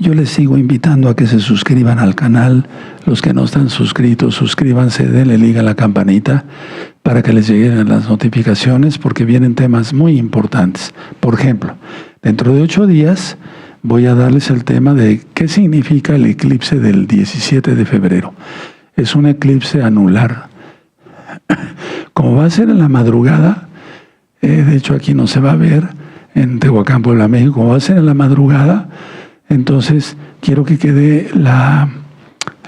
Yo les sigo invitando a que se suscriban al canal. Los que no están suscritos, suscríbanse, denle clic a la campanita para que les lleguen las notificaciones, porque vienen temas muy importantes. Por ejemplo, dentro de 8 días voy a darles el tema de qué significa el eclipse del 17 de febrero. Es un eclipse anular. Como va a ser en la madrugada, de hecho aquí no se va a ver, en Tehuacán, Puebla, México, como va a ser en la madrugada, entonces quiero que quede la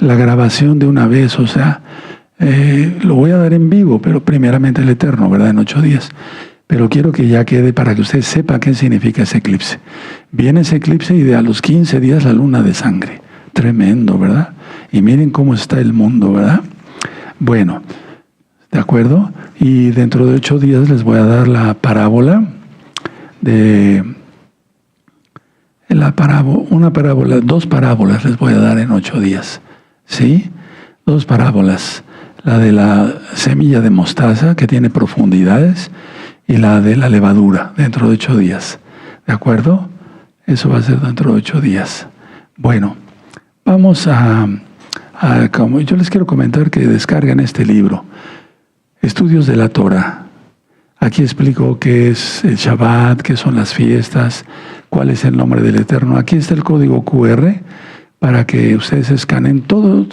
grabación de una vez, o sea, lo voy a dar en vivo, pero primeramente el Eterno, ¿verdad? En 8 días. Pero quiero que ya quede para que usted sepa qué significa ese eclipse. Viene ese eclipse y de a los 15 días la luna de sangre. Tremendo, ¿verdad? Y miren cómo está el mundo, ¿verdad? Bueno, ¿de acuerdo? Y dentro de 8 días les voy a dar la parábola dos parábolas les voy a dar en 8 días. ¿Sí? 2 parábolas. La de la semilla de mostaza, que tiene profundidades, y la de la levadura, dentro de 8 días. ¿De acuerdo? Eso va a ser dentro de 8 días. Bueno, vamos como yo les quiero comentar que descarguen este libro, Estudios de la Torah. Aquí explico qué es el Shabbat, qué son las fiestas, cuál es el nombre del Eterno. Aquí está el código QR para que ustedes escaneen todo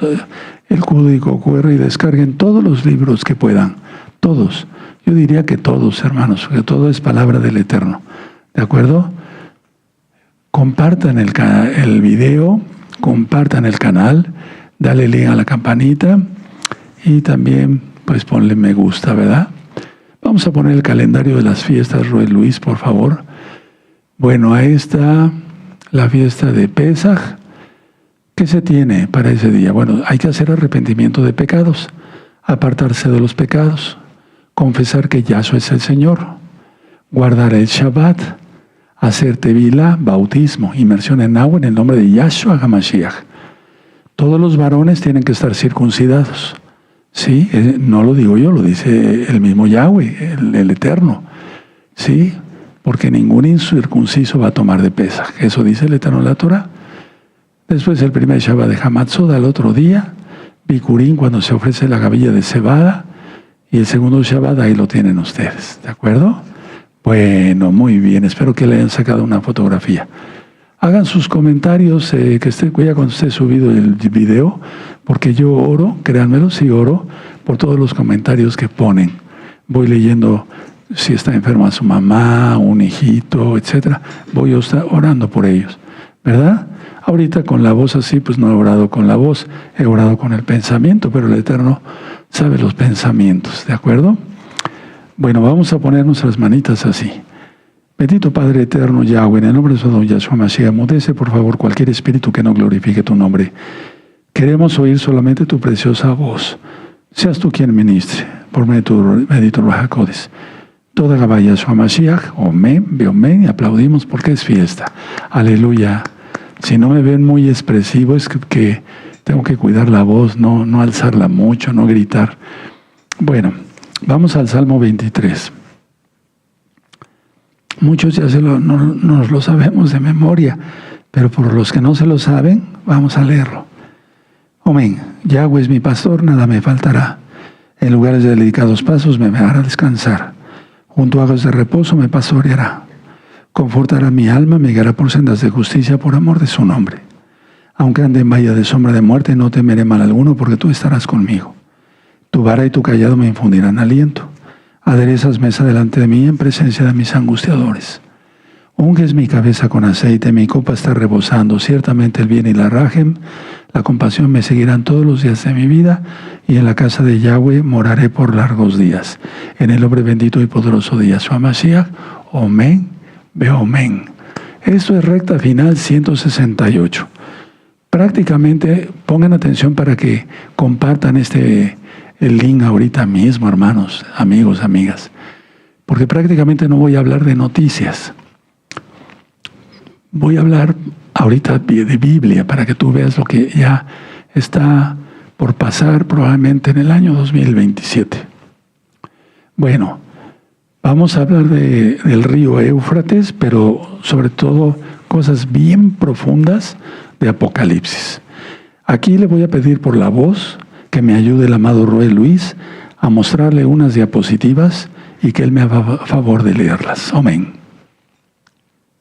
el código QR y descarguen todos los libros que puedan. Todos. Yo diría que todos, hermanos, porque todo es palabra del Eterno. ¿De acuerdo? Compartan el video, compartan el canal, dale link a la campanita y también pues ponle me gusta, ¿verdad? Vamos a poner el calendario de las fiestas, Roy Luis, por favor. Bueno, ahí está la fiesta de Pesaj. ¿Qué se tiene para ese día? Bueno, hay que hacer arrepentimiento de pecados, apartarse de los pecados, confesar que Yahshua es el Señor, guardar el Shabbat, hacer tevilá, bautismo, inmersión en agua en el nombre de Yahshua HaMashiach. Todos los varones tienen que estar circuncidados. Sí, no lo digo yo, lo dice el mismo Yahweh, el Eterno. Sí, porque ningún incircunciso va a tomar de Pesaj. Eso dice el Eterno en la Torah. Después el primer Shabbat de Hamatzot al otro día, Bikurín cuando se ofrece la gavilla de cebada, y el segundo Shabbat ahí lo tienen ustedes, ¿de acuerdo? Bueno, muy bien, espero que le hayan sacado una fotografía. Hagan sus comentarios, ya cuando esté subido el video, porque yo oro, créanmelo, sí oro, por todos los comentarios que ponen. Voy leyendo si está enferma su mamá, un hijito, etcétera. Voy orando por ellos, ¿verdad? Ahorita con la voz así, pues no he orado con la voz, he orado con el pensamiento, pero el Eterno sabe los pensamientos, ¿de acuerdo? Bueno, vamos a poner nuestras manitas así. Bendito Padre eterno Yahweh, en el nombre de su don Yahshua Mashiach, mudece por favor cualquier espíritu que no glorifique tu nombre. Queremos oír solamente tu preciosa voz. Seas tú quien ministre, por medio de tu bendito Ruach HaKodesh. Toda Gabá Yahshua Mashiach, Omen, Beomen, y aplaudimos porque es fiesta. Aleluya. Si no me ven muy expresivo, es que tengo que cuidar la voz, no alzarla mucho, no gritar. Bueno, vamos al Salmo 23. Muchos ya nos lo sabemos de memoria, pero por los que no se lo saben, vamos a leerlo. Amén. Yahweh es mi pastor, nada me faltará. En lugares de delicados pasos me hará descansar. Junto a aguas de reposo me pastoreará. Confortará mi alma, me guiará por sendas de justicia por amor de su nombre. Aunque ande en valle de sombra de muerte, no temeré mal alguno, porque tú estarás conmigo. Tu vara y tu cayado me infundirán aliento. Aderezas mesa delante de mí en presencia de mis angustiadores. Unges mi cabeza con aceite, mi copa está rebosando. Ciertamente el bien y la rajem, la compasión me seguirán todos los días de mi vida, y en la casa de Yahweh moraré por largos días. En el nombre bendito y poderoso de Yahshua Mashiach, Omen, Beomen. Esto es recta final 168. Prácticamente pongan atención para que compartan el link ahorita mismo, hermanos, amigos, amigas, porque prácticamente no voy a hablar de noticias. Voy a hablar ahorita de Biblia para que tú veas lo que ya está por pasar probablemente en el año 2027. Bueno, vamos a hablar del río Éufrates, pero sobre todo cosas bien profundas de Apocalipsis. Aquí le voy a pedir por la voz que me ayude el amado Roy Luis a mostrarle unas diapositivas y que él me haga favor de leerlas. Amén.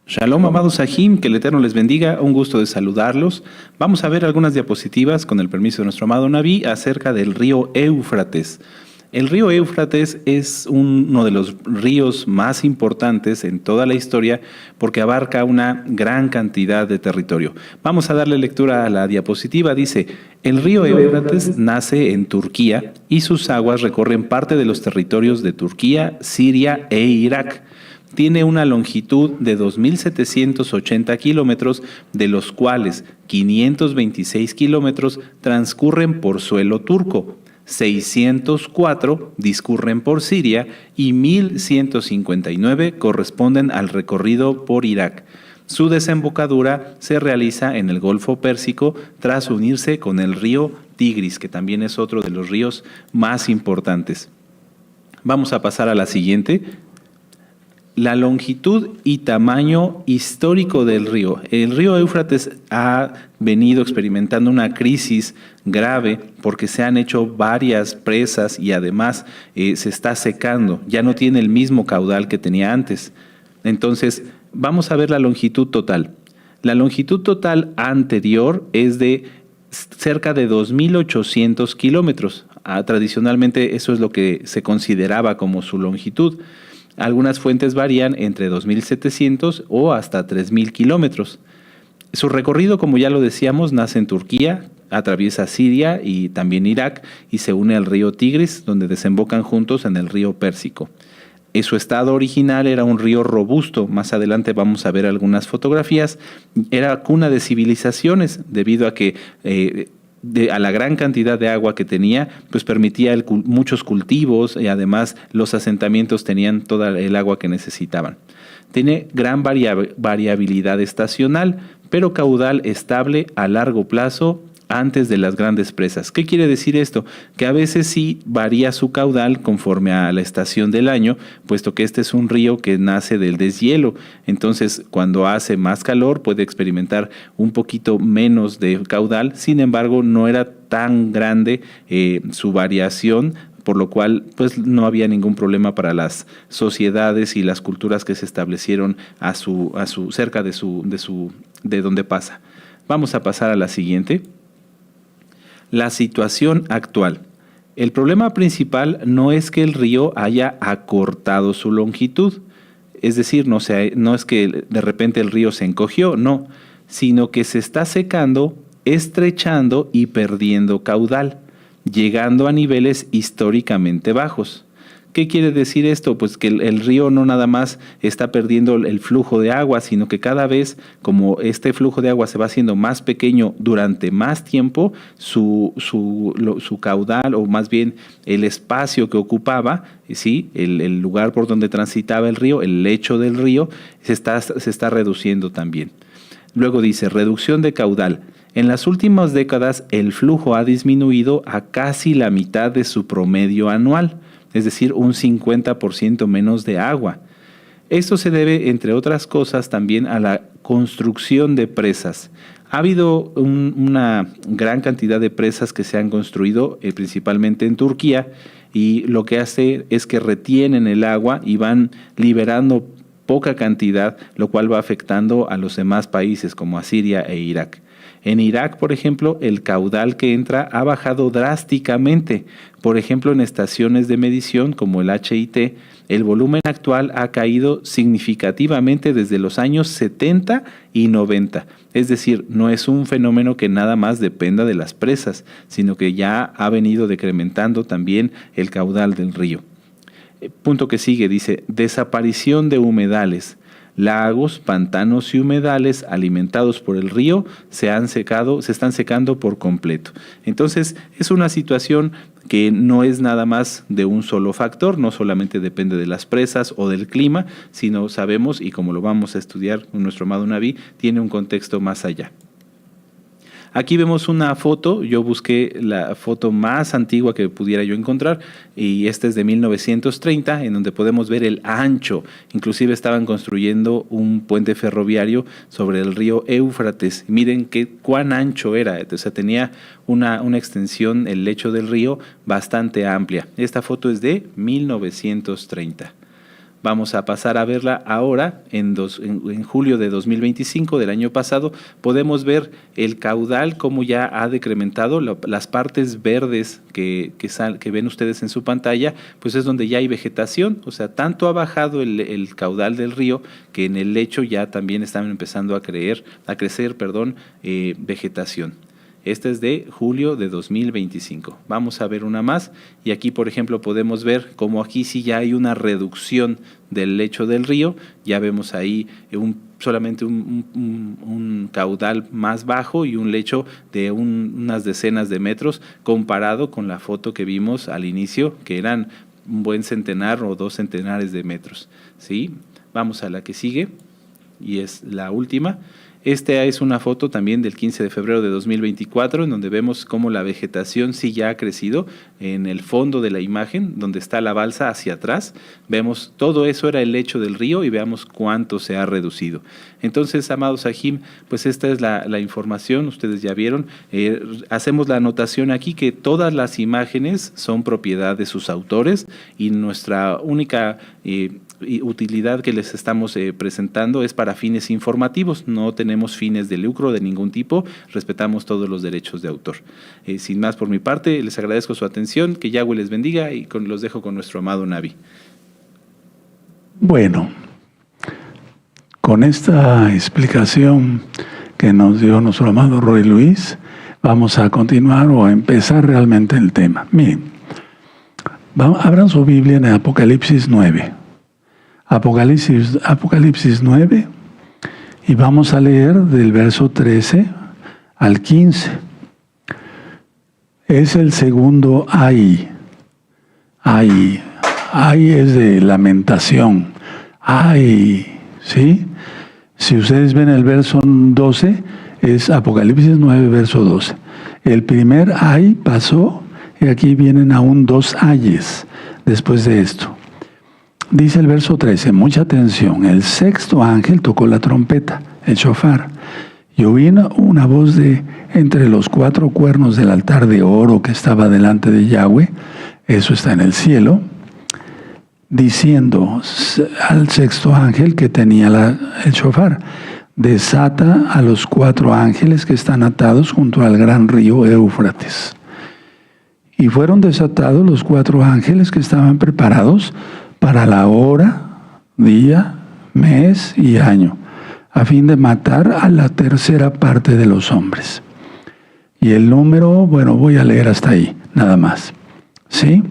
Shalom, amados Sahim, que el Eterno les bendiga, un gusto de saludarlos. Vamos a ver algunas diapositivas, con el permiso de nuestro amado Naví, acerca del río Éufrates. El río Éufrates es uno de los ríos más importantes en toda la historia porque abarca una gran cantidad de territorio. Vamos a darle lectura a la diapositiva. Dice, el río Éufrates nace en Turquía y sus aguas recorren parte de los territorios de Turquía, Siria e Irak. Tiene una longitud de 2.780 kilómetros, de los cuales 526 kilómetros transcurren por suelo turco. 604 discurren por Siria y 1.159 corresponden al recorrido por Irak. Su desembocadura se realiza en el Golfo Pérsico tras unirse con el río Tigris, que también es otro de los ríos más importantes. Vamos a pasar a la siguiente. La longitud y tamaño histórico del río. El río Éufrates ha venido experimentando una crisis grave porque se han hecho varias presas y además se está secando. Ya no tiene el mismo caudal que tenía antes. Entonces, vamos a ver la longitud total. La longitud total anterior es de cerca de 2.800 kilómetros. Tradicionalmente eso es lo que se consideraba como su longitud. Algunas fuentes varían entre 2.700 o hasta 3.000 kilómetros. Su recorrido, como ya lo decíamos, nace en Turquía, atraviesa Siria y también Irak y se une al río Tigris, donde desembocan juntos en el río Pérsico. En su estado original era un río robusto. Más adelante vamos a ver algunas fotografías. Era cuna de civilizaciones debido a que a la gran cantidad de agua que tenía, pues permitía muchos cultivos y además los asentamientos tenían toda el agua que necesitaban. Tiene gran variabilidad estacional, pero caudal estable a largo plazo antes de las grandes presas. ¿Qué quiere decir esto? Que a veces sí varía su caudal conforme a la estación del año, puesto que este es un río que nace del deshielo. Entonces, cuando hace más calor, puede experimentar un poquito menos de caudal. Sin embargo, no era tan grande su variación, por lo cual pues no había ningún problema para las sociedades y las culturas que se establecieron cerca de donde pasa. Vamos a pasar a la siguiente. La situación actual. El problema principal no es que el río haya acortado su longitud, es decir, no es que de repente el río se encogió, no, sino que se está secando, estrechando y perdiendo caudal, llegando a niveles históricamente bajos. ¿Qué quiere decir esto? Pues que el río no nada más está perdiendo el flujo de agua, sino que cada vez, como este flujo de agua se va haciendo más pequeño durante más tiempo, su caudal, o más bien el espacio que ocupaba, ¿sí? El lugar por donde transitaba el río, el lecho del río, se está reduciendo también. Luego dice, reducción de caudal. En las últimas décadas, el flujo ha disminuido a casi la mitad de su promedio anual, es decir, un 50% menos de agua. Esto se debe, entre otras cosas, también a la construcción de presas. Ha habido una gran cantidad de presas que se han construido, principalmente en Turquía, y lo que hace es que retienen el agua y van liberando poca cantidad, lo cual va afectando a los demás países como a Siria e Irak. En Irak, por ejemplo, el caudal que entra ha bajado drásticamente. Por ejemplo, en estaciones de medición como el HIT, el volumen actual ha caído significativamente desde los años 70 y 90. Es decir, no es un fenómeno que nada más dependa de las presas, sino que ya ha venido decrementando también el caudal del río. Punto que sigue, dice, desaparición de humedales. Lagos, pantanos y humedales alimentados por el río se están secando por completo. Entonces, es una situación que no es nada más de un solo factor, no solamente depende de las presas o del clima, sino sabemos, y como lo vamos a estudiar con nuestro amado Naví, tiene un contexto más allá. Aquí vemos una foto, yo busqué la foto más antigua que pudiera yo encontrar y esta es de 1930, en donde podemos ver el ancho. Inclusive estaban construyendo un puente ferroviario sobre el río Éufrates. Miren cuán ancho era, o sea, tenía una extensión, el lecho del río, bastante amplia. Esta foto es de 1930. Vamos a pasar a verla ahora, en julio de 2025, del año pasado. Podemos ver el caudal, cómo ya ha decrementado. Las partes verdes que ven ustedes en su pantalla, pues es donde ya hay vegetación. O sea, tanto ha bajado el caudal del río que en el lecho ya también están empezando a crecer vegetación. Esta es de julio de 2025. Vamos a ver una más y aquí, por ejemplo, podemos ver cómo aquí sí ya hay una reducción del lecho del río. Ya vemos ahí solamente un caudal más bajo y un lecho de unas decenas de metros comparado con la foto que vimos al inicio, que eran un buen centenar o 2 centenares de metros. ¿Sí? Vamos a la que sigue y es la última. Esta es una foto también del 15 de febrero de 2024, en donde vemos cómo la vegetación sí ya ha crecido. En el fondo de la imagen, donde está la balsa hacia atrás, vemos todo eso era el lecho del río y veamos cuánto se ha reducido. Entonces, amados Sahim, pues esta es la información, ustedes ya vieron. Hacemos la anotación aquí que todas las imágenes son propiedad de sus autores y nuestra única utilidad que les estamos presentando es para fines informativos. No tenemos fines de lucro de ningún tipo, respetamos todos los derechos de autor. Sin más por mi parte, les agradezco su atención, que Yahweh les bendiga y los dejo con nuestro amado Navi. Bueno, con esta explicación que nos dio nuestro amado Roy Luis, vamos a continuar o a empezar realmente el tema. Miren, abran su Biblia en Apocalipsis 9. Apocalipsis 9, y vamos a leer del verso 13 al 15. Es el segundo ay. Ay es de lamentación. Ay, ¿sí? Si ustedes ven el verso 12, es Apocalipsis 9, verso 12. El primer ay pasó, y aquí vienen aún 2 ayes después de esto. Dice el verso 13, mucha atención, el sexto ángel tocó la trompeta, el shofar, y oí una voz de entre los 4 cuernos del altar de oro que estaba delante de Yahweh, eso está en el cielo, diciendo al sexto ángel que tenía el shofar, desata a los 4 ángeles que están atados junto al gran río Éufrates. Y fueron desatados los 4 ángeles que estaban preparados para la hora, día, mes y año, a fin de matar a la tercera parte de los hombres. Y el número, bueno, voy a leer hasta ahí, nada más. ¿Sí?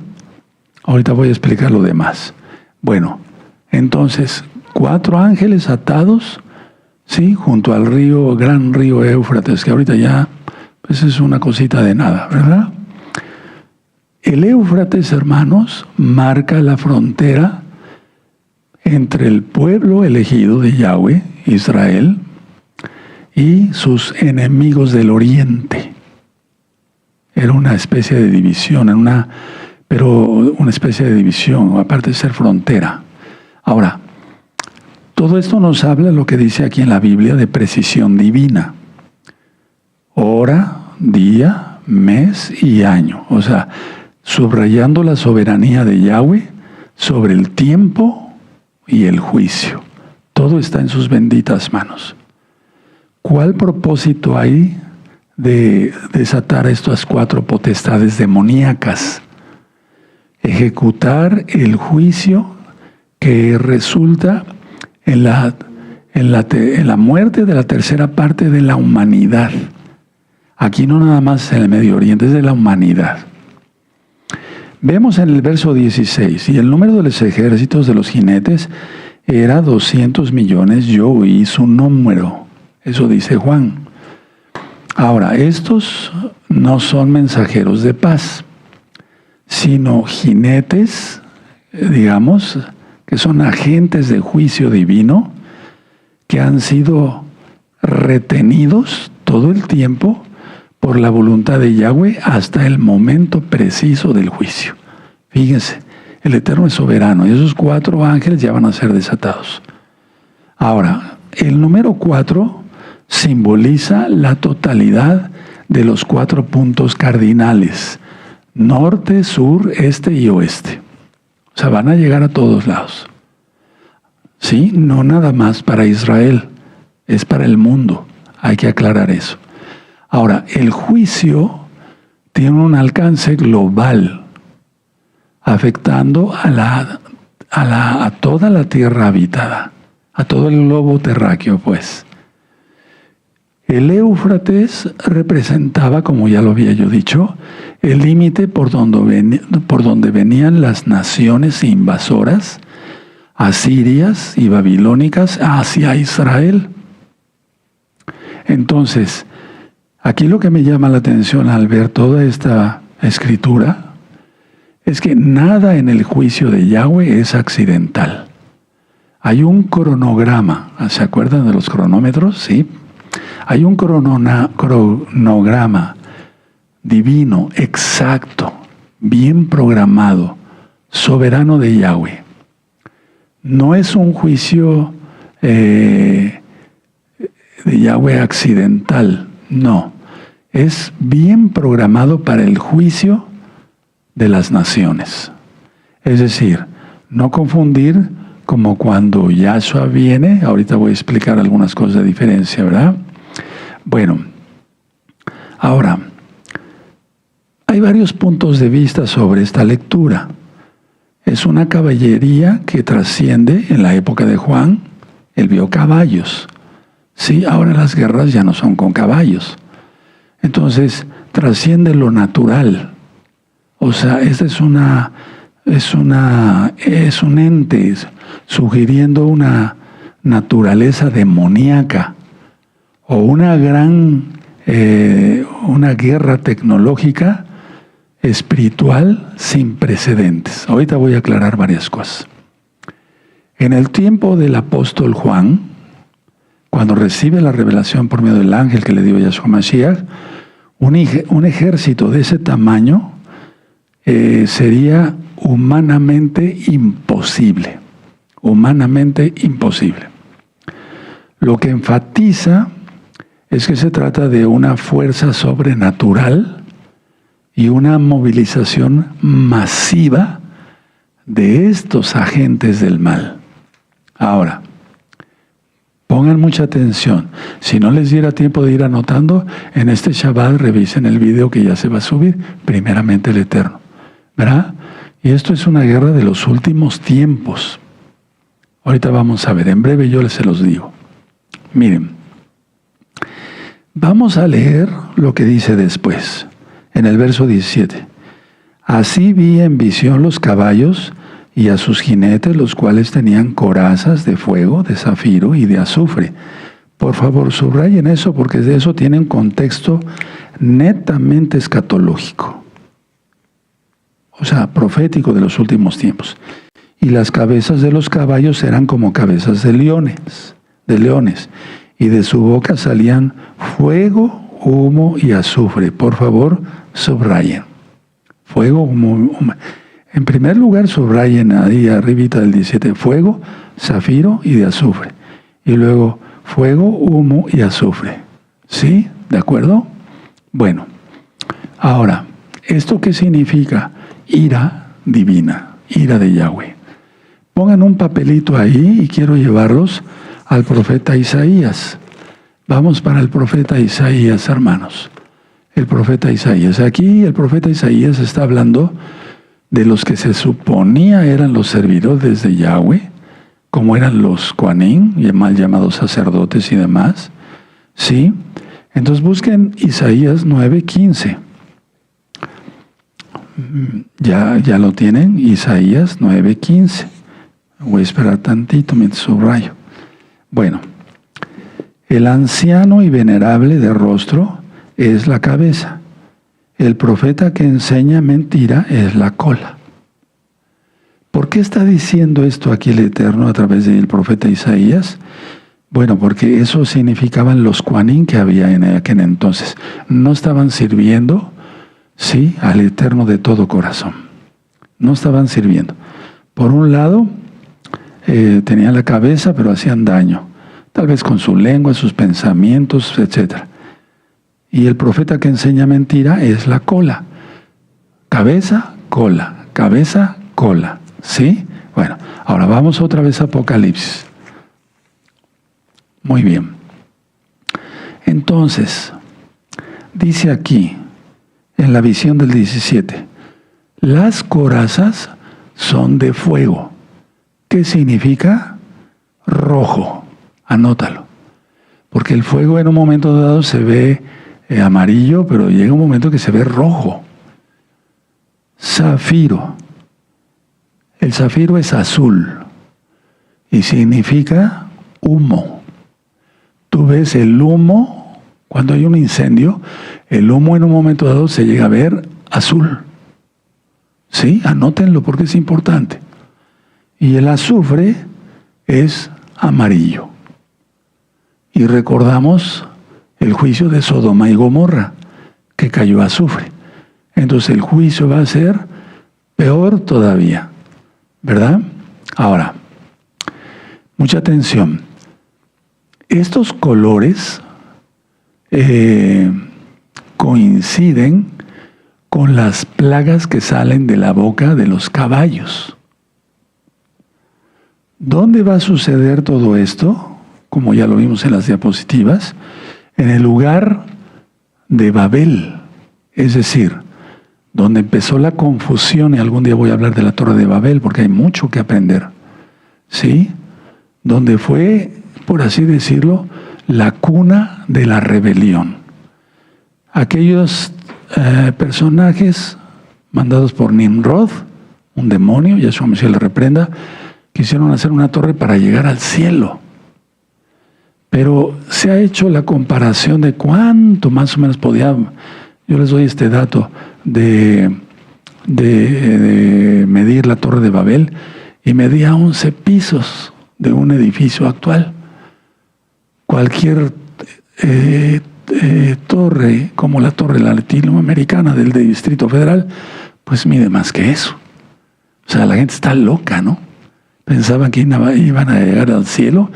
Ahorita voy a explicar lo demás. Bueno, entonces, 4 ángeles atados, ¿sí? Junto al río, gran río Éufrates, que ahorita ya, pues es una cosita de nada, ¿verdad? El Éufrates, hermanos, marca la frontera entre el pueblo elegido de Yahweh, Israel, y sus enemigos del oriente. Era una especie de división, pero una especie de división, aparte de ser frontera. Ahora, todo esto nos habla lo que dice aquí en la Biblia de precisión divina. Hora, día, mes y año. O sea, subrayando la soberanía de Yahweh sobre el tiempo y el juicio. Todo está en sus benditas manos. ¿Cuál propósito hay de desatar estas 4 potestades demoníacas? Ejecutar el juicio que resulta en la muerte de la tercera parte de la humanidad. Aquí no nada más en el Medio Oriente, es de la humanidad. Vemos en el verso 16, y el número de los ejércitos de los jinetes era 200 millones, yo oí su número. Eso dice Juan. Ahora, estos no son mensajeros de paz, sino jinetes, digamos, que son agentes de juicio divino, que han sido retenidos todo el tiempo por la voluntad de Yahweh hasta el momento preciso del juicio. Fíjense, el Eterno es soberano y esos 4 ángeles ya van a ser desatados. Ahora, el número 4 simboliza la totalidad de los 4 puntos cardinales: norte, sur, este y oeste. O sea, van a llegar a todos lados. Sí, no nada más para Israel, es para el mundo. Hay que aclarar eso. Ahora, el juicio tiene un alcance global, afectando a toda la tierra habitada, a todo el globo terráqueo, pues. El Éufrates representaba, como ya lo había yo dicho, el límite por donde venían las naciones invasoras, asirias y babilónicas, hacia Israel. Entonces, aquí lo que me llama la atención al ver toda esta escritura es que nada en el juicio de Yahweh es accidental. Hay un cronograma, ¿se acuerdan de los cronómetros? Sí. Hay un cronograma divino, exacto, bien programado, soberano de Yahweh. No es un juicio de Yahweh accidental, no. Es bien programado para el juicio de las naciones. Es decir, no confundir como cuando Yahshua viene. Ahorita voy a explicar algunas cosas de diferencia, ¿verdad? Bueno, ahora, hay varios puntos de vista sobre esta lectura. Es una caballería que trasciende. En la época de Juan, él vio caballos. Sí, ahora las guerras ya no son con caballos. Entonces, trasciende lo natural. O sea, este es un ente sugiriendo una naturaleza demoníaca o una guerra tecnológica espiritual sin precedentes. Ahorita voy a aclarar varias cosas. En el tiempo del apóstol Juan, cuando recibe la revelación por medio del ángel que le dio Yahshua Mashiach, un ejército de ese tamaño sería humanamente imposible. Humanamente imposible. Lo que enfatiza es que se trata de una fuerza sobrenatural y una movilización masiva de estos agentes del mal. Ahora, pongan mucha atención. Si no les diera tiempo de ir anotando, en este Shabbat revisen el video que ya se va a subir, primeramente el Eterno. ¿Verdad? Y esto es una guerra de los últimos tiempos. Ahorita vamos a ver, en breve yo se los digo. Miren, vamos a leer lo que dice después, en el verso 17. Así vi en visión los caballos y a sus jinetes, los cuales tenían corazas de fuego, de zafiro y de azufre. Por favor, subrayen eso, porque de eso tiene un contexto netamente escatológico. O sea, profético de los últimos tiempos. Y las cabezas de los caballos eran como cabezas de leones, y de su boca salían fuego, humo y azufre. Por favor, subrayen. Fuego, humo. En primer lugar, subrayen ahí arribita del 17, fuego, zafiro y de azufre. Y luego, fuego, humo y azufre. ¿Sí? ¿De acuerdo? Bueno, ahora, ¿esto qué significa? Ira divina, ira de Yahweh. Pongan un papelito ahí y quiero llevarlos al profeta Isaías. Vamos para el profeta Isaías, hermanos. El profeta Isaías. Aquí el profeta Isaías está hablando de los que se suponía eran los servidores de Yahweh, como eran los Kohanim, mal llamados sacerdotes y demás. ¿Sí? Entonces busquen Isaías 9:15. Ya lo tienen, Isaías 9:15. Voy a esperar tantito mientras subrayo. Bueno, el anciano y venerable de rostro es la cabeza. El profeta que enseña mentira es la cola. ¿Por qué está diciendo esto aquí el Eterno a través del profeta Isaías? Bueno, porque eso significaban los Kuanín que había en aquel entonces. No estaban sirviendo, sí, al Eterno de todo corazón. No estaban sirviendo. Por un lado, tenían la cabeza, pero hacían daño. Tal vez con su lengua, sus pensamientos, etc. Y el profeta que enseña mentira es la cola. Cabeza, cola. Cabeza, cola. ¿Sí? Bueno, ahora vamos otra vez a Apocalipsis. Muy bien. Entonces, dice aquí, en la visión del 17, las corazas son de fuego. ¿Qué significa? Rojo. Anótalo. Porque el fuego en un momento dado se ve amarillo, pero llega un momento que se ve rojo. Zafiro. El zafiro es azul y significa humo. Tú ves el humo, cuando hay un incendio, el humo en un momento dado se llega a ver azul. ¿Sí? Anótenlo porque es importante. Y el azufre es amarillo. Y recordamos el juicio de Sodoma y Gomorra, que cayó azufre. Entonces el juicio va a ser peor todavía, ¿verdad? Ahora, mucha atención. Estos colores coinciden con las plagas que salen de la boca de los caballos. ¿Dónde va a suceder todo esto? Como ya lo vimos en las diapositivas, en el lugar de Babel, es decir, donde empezó la confusión, y algún día voy a hablar de la Torre de Babel, porque hay mucho que aprender, ¿sí? Donde fue, por así decirlo, la cuna de la rebelión. Aquellos personajes mandados por Nimrod, un demonio, Yahshua Mesías le reprenda, quisieron hacer una torre para llegar al cielo. Pero se ha hecho la comparación de cuánto más o menos podía, yo les doy este dato, de medir la Torre de Babel, y medía 11 pisos de un edificio actual. Cualquier torre, como la torre latinoamericana del Distrito Federal, pues mide más que eso. O sea, la gente está loca, ¿no? Pensaban que iban a llegar al cielo,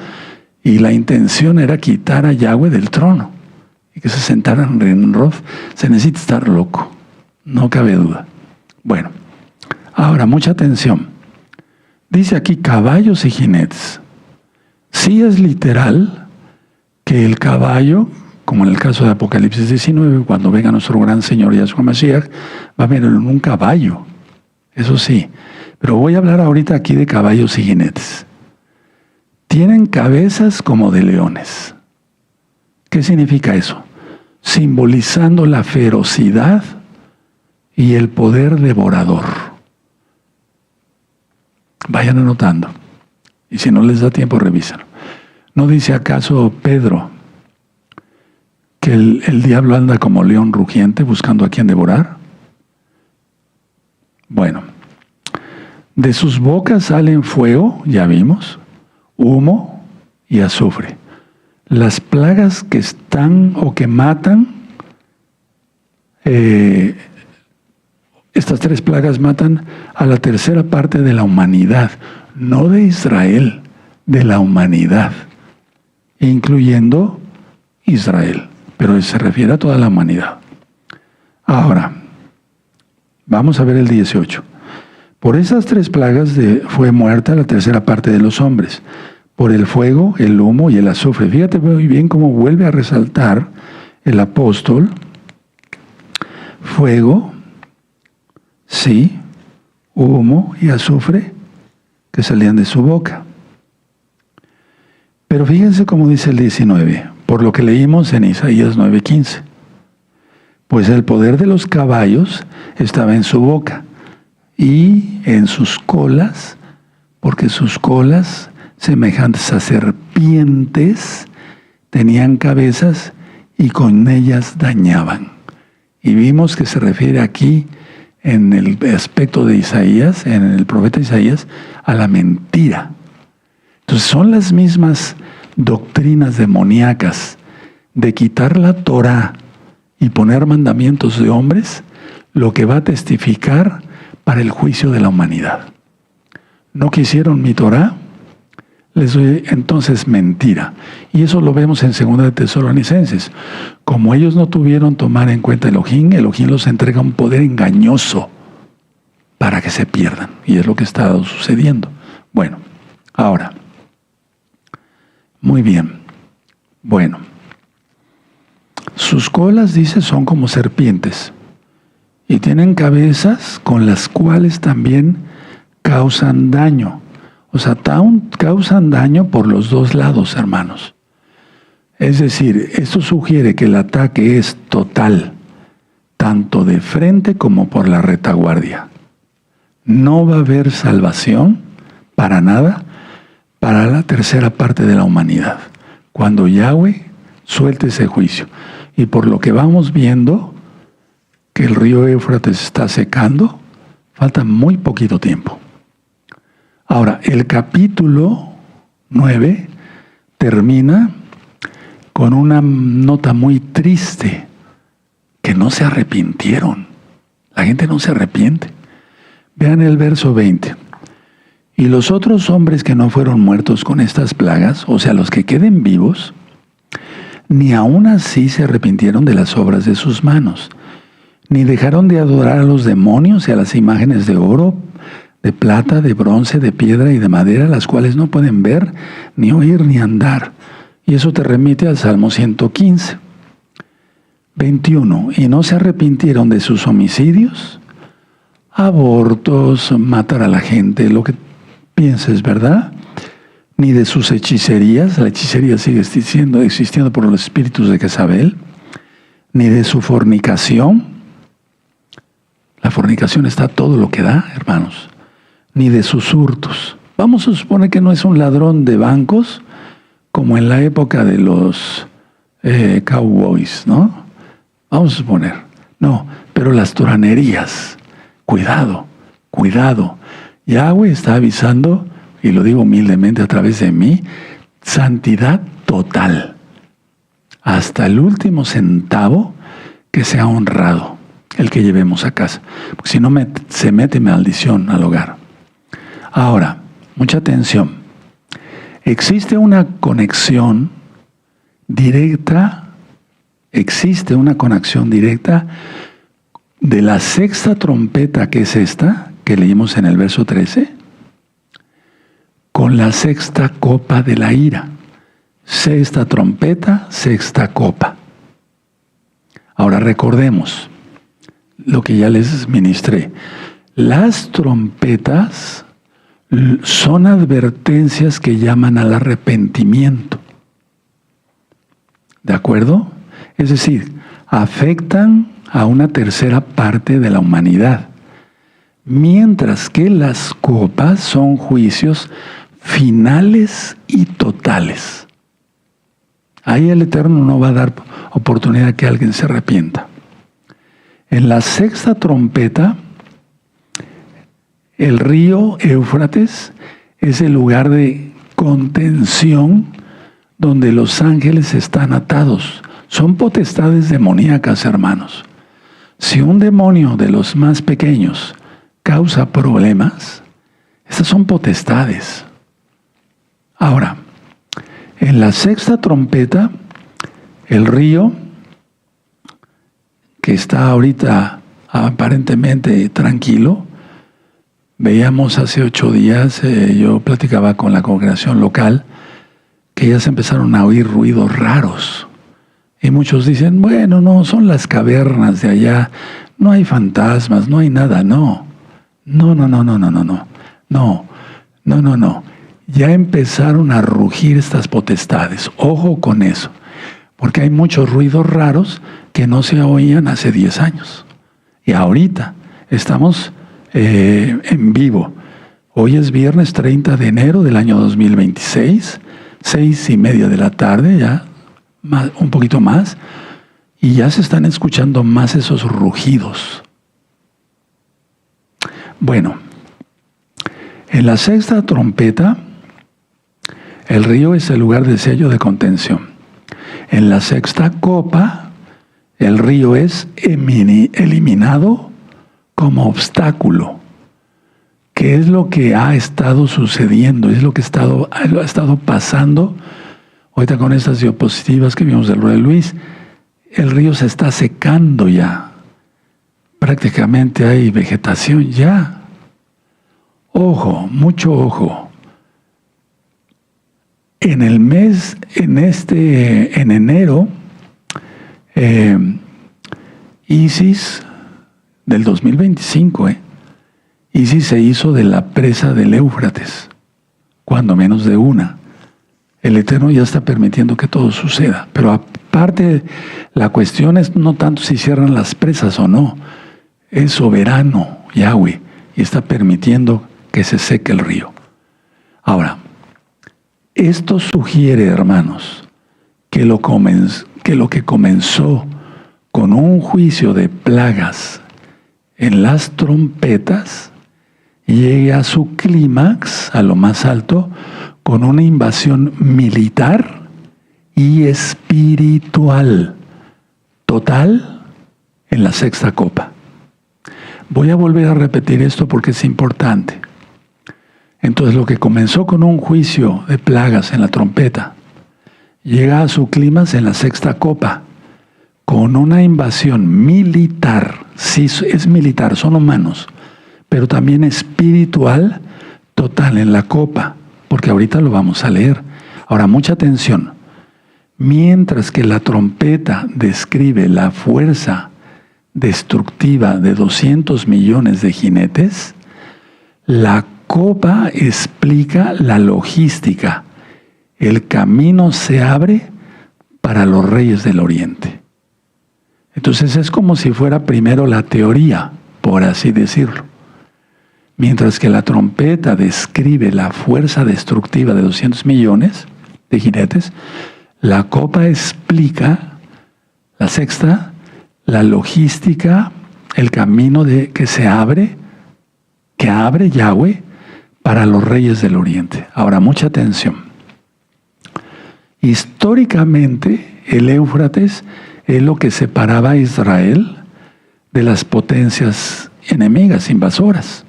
y la intención era quitar a Yahweh del trono y que se sentaran en Roth. Se necesita estar loco, no cabe duda. Bueno, ahora mucha atención. Dice aquí caballos y jinetes. Sí es literal que el caballo, como en el caso de Apocalipsis 19, cuando venga nuestro gran Señor Yahshua Mashiach, va a venir en un caballo. Eso sí, pero voy a hablar ahorita aquí de caballos y jinetes. Tienen cabezas como de leones. ¿Qué significa eso? Simbolizando la ferocidad y el poder devorador. Vayan anotando. Y si no les da tiempo, revísenlo. ¿No dice acaso Pedro que el diablo anda como león rugiente buscando a quien devorar? Bueno, de sus bocas salen fuego, ya vimos, humo y azufre. Las plagas que están o que matan, estas 3 plagas matan a la tercera parte de la humanidad, no de Israel, de la humanidad, incluyendo Israel, pero se refiere a toda la humanidad. Ahora, vamos a ver el 18. Por esas 3 plagas fue muerta la tercera parte de los hombres, por el fuego, el humo y el azufre. Fíjate muy bien cómo vuelve a resaltar el apóstol: fuego, sí, humo y azufre que salían de su boca. Pero fíjense cómo dice el 19, por lo que leímos en Isaías 9:15. Pues el poder de los caballos estaba en su boca y en sus colas, porque sus colas, semejantes a serpientes, tenían cabezas y con ellas dañaban. Y vimos que se refiere aquí, en el aspecto de Isaías, en el profeta Isaías, a la mentira. Entonces son las mismas doctrinas demoníacas de quitar la Torá y poner mandamientos de hombres, lo que va a testificar para el juicio de la humanidad. ¿No quisieron mi Torá? Les doy entonces mentira. Y eso lo vemos en 2 de Tesalonicenses. Como ellos no tuvieron tomar en cuenta Elohim, Elohim los entrega un poder engañoso para que se pierdan. Y es lo que está sucediendo. Bueno, ahora. Muy bien. Bueno. Sus colas, dice, son como serpientes. Y tienen cabezas con las cuales también causan daño. O sea, causan daño por los dos lados, hermanos. Es decir, esto sugiere que el ataque es total, tanto de frente como por la retaguardia. No va a haber salvación, para nada, para la tercera parte de la humanidad, cuando Yahweh suelte ese juicio. Y por lo que vamos viendo, que el río Éufrates está secando, falta muy poquito tiempo. Ahora, el capítulo 9 termina con una nota muy triste, que no se arrepintieron. La gente no se arrepiente. Vean el verso 20. Y los otros hombres que no fueron muertos con estas plagas, o sea, los que queden vivos, ni aun así se arrepintieron de las obras de sus manos, ni dejaron de adorar a los demonios y a las imágenes de oro, de plata, de bronce, de piedra y de madera, las cuales no pueden ver, ni oír, ni andar. Y eso te remite al Salmo 115. 21. Y no se arrepintieron de sus homicidios, abortos, matar a la gente, lo que pienses, ¿verdad? Ni de sus hechicerías, la hechicería sigue existiendo por los espíritus de Jezabel, ni de su fornicación. La fornicación está todo lo que da, hermanos. Ni de sus hurtos. Vamos a suponer que no es un ladrón de bancos como en la época de los cowboys, ¿no? Vamos a suponer. No, pero las turanerías. Cuidado, cuidado. Yahweh está avisando, y lo digo humildemente a través de mí, santidad total. Hasta el último centavo que sea honrado el que llevemos a casa. Porque si no, se mete maldición al hogar. Ahora, mucha atención. Existe una conexión directa de la sexta trompeta, que es esta, que leímos en el verso 13, con la sexta copa de la ira. Sexta trompeta, sexta copa. Ahora recordemos lo que ya les ministré. Las trompetas son advertencias que llaman al arrepentimiento. ¿De acuerdo? Es decir, afectan a una tercera parte de la humanidad. Mientras que las copas son juicios finales y totales. Ahí el Eterno no va a dar oportunidad a que alguien se arrepienta. En la sexta trompeta, el río Éufrates es el lugar de contención donde los ángeles están atados. Son potestades demoníacas, hermanos. Si un demonio de los más pequeños causa problemas, estas son potestades. Ahora, en la sexta trompeta, el río, que está ahorita aparentemente tranquilo, veíamos hace 8 días, yo platicaba con la congregación local, que ya se empezaron a oír ruidos raros. Y muchos dicen, bueno, no, son las cavernas de allá, no hay fantasmas, no hay nada, no. No. Ya empezaron a rugir estas potestades. Ojo con eso, porque hay muchos ruidos raros que no se oían hace 10 años. Y ahorita estamos en vivo. Hoy es viernes 30 de enero del año 2026, 6:30 de la tarde, ya un poquito más, y ya se están escuchando más esos rugidos. Bueno, en la sexta trompeta, El río es el lugar de sello de contención. En la sexta copa, el río es eliminado como obstáculo. ¿Qué es lo que ha estado sucediendo? Es lo que ha estado pasando. Ahorita con estas diapositivas que vimos del Rey Luis, el río se está secando ya. Prácticamente hay vegetación ya. Ojo, mucho ojo. En enero, Isis del 2025, Isis se hizo de la presa del Éufrates, cuando menos de una. El Eterno ya está permitiendo que todo suceda. Pero aparte, la cuestión es no tanto si cierran las presas o no. Es soberano Yahweh y está permitiendo que se seque el río. Ahora, esto sugiere, hermanos, que lo que comenzó con un juicio de plagas en las trompetas llegue a su clímax, a lo más alto, con una invasión militar y espiritual total en la sexta copa. Voy a volver a repetir esto porque es importante. Entonces, lo que comenzó con un juicio de plagas en la trompeta llega a su clímax en la sexta copa, con una invasión militar. Sí, es militar, son humanos, pero también espiritual total en la copa, porque ahorita lo vamos a leer. Ahora, mucha atención. Mientras que la trompeta describe la fuerza destructiva de 200 millones de jinetes, la copa explica la logística. El camino se abre para los reyes del oriente. Entonces es como si fuera primero la teoría, por así decirlo. Mientras que la trompeta describe la fuerza destructiva de 200 millones de jinetes, la copa explica, la sexta, la logística, el camino que abre Yahweh para los reyes del oriente. Ahora, mucha atención. Históricamente, el Éufrates es lo que separaba a Israel de las potencias enemigas, invasoras.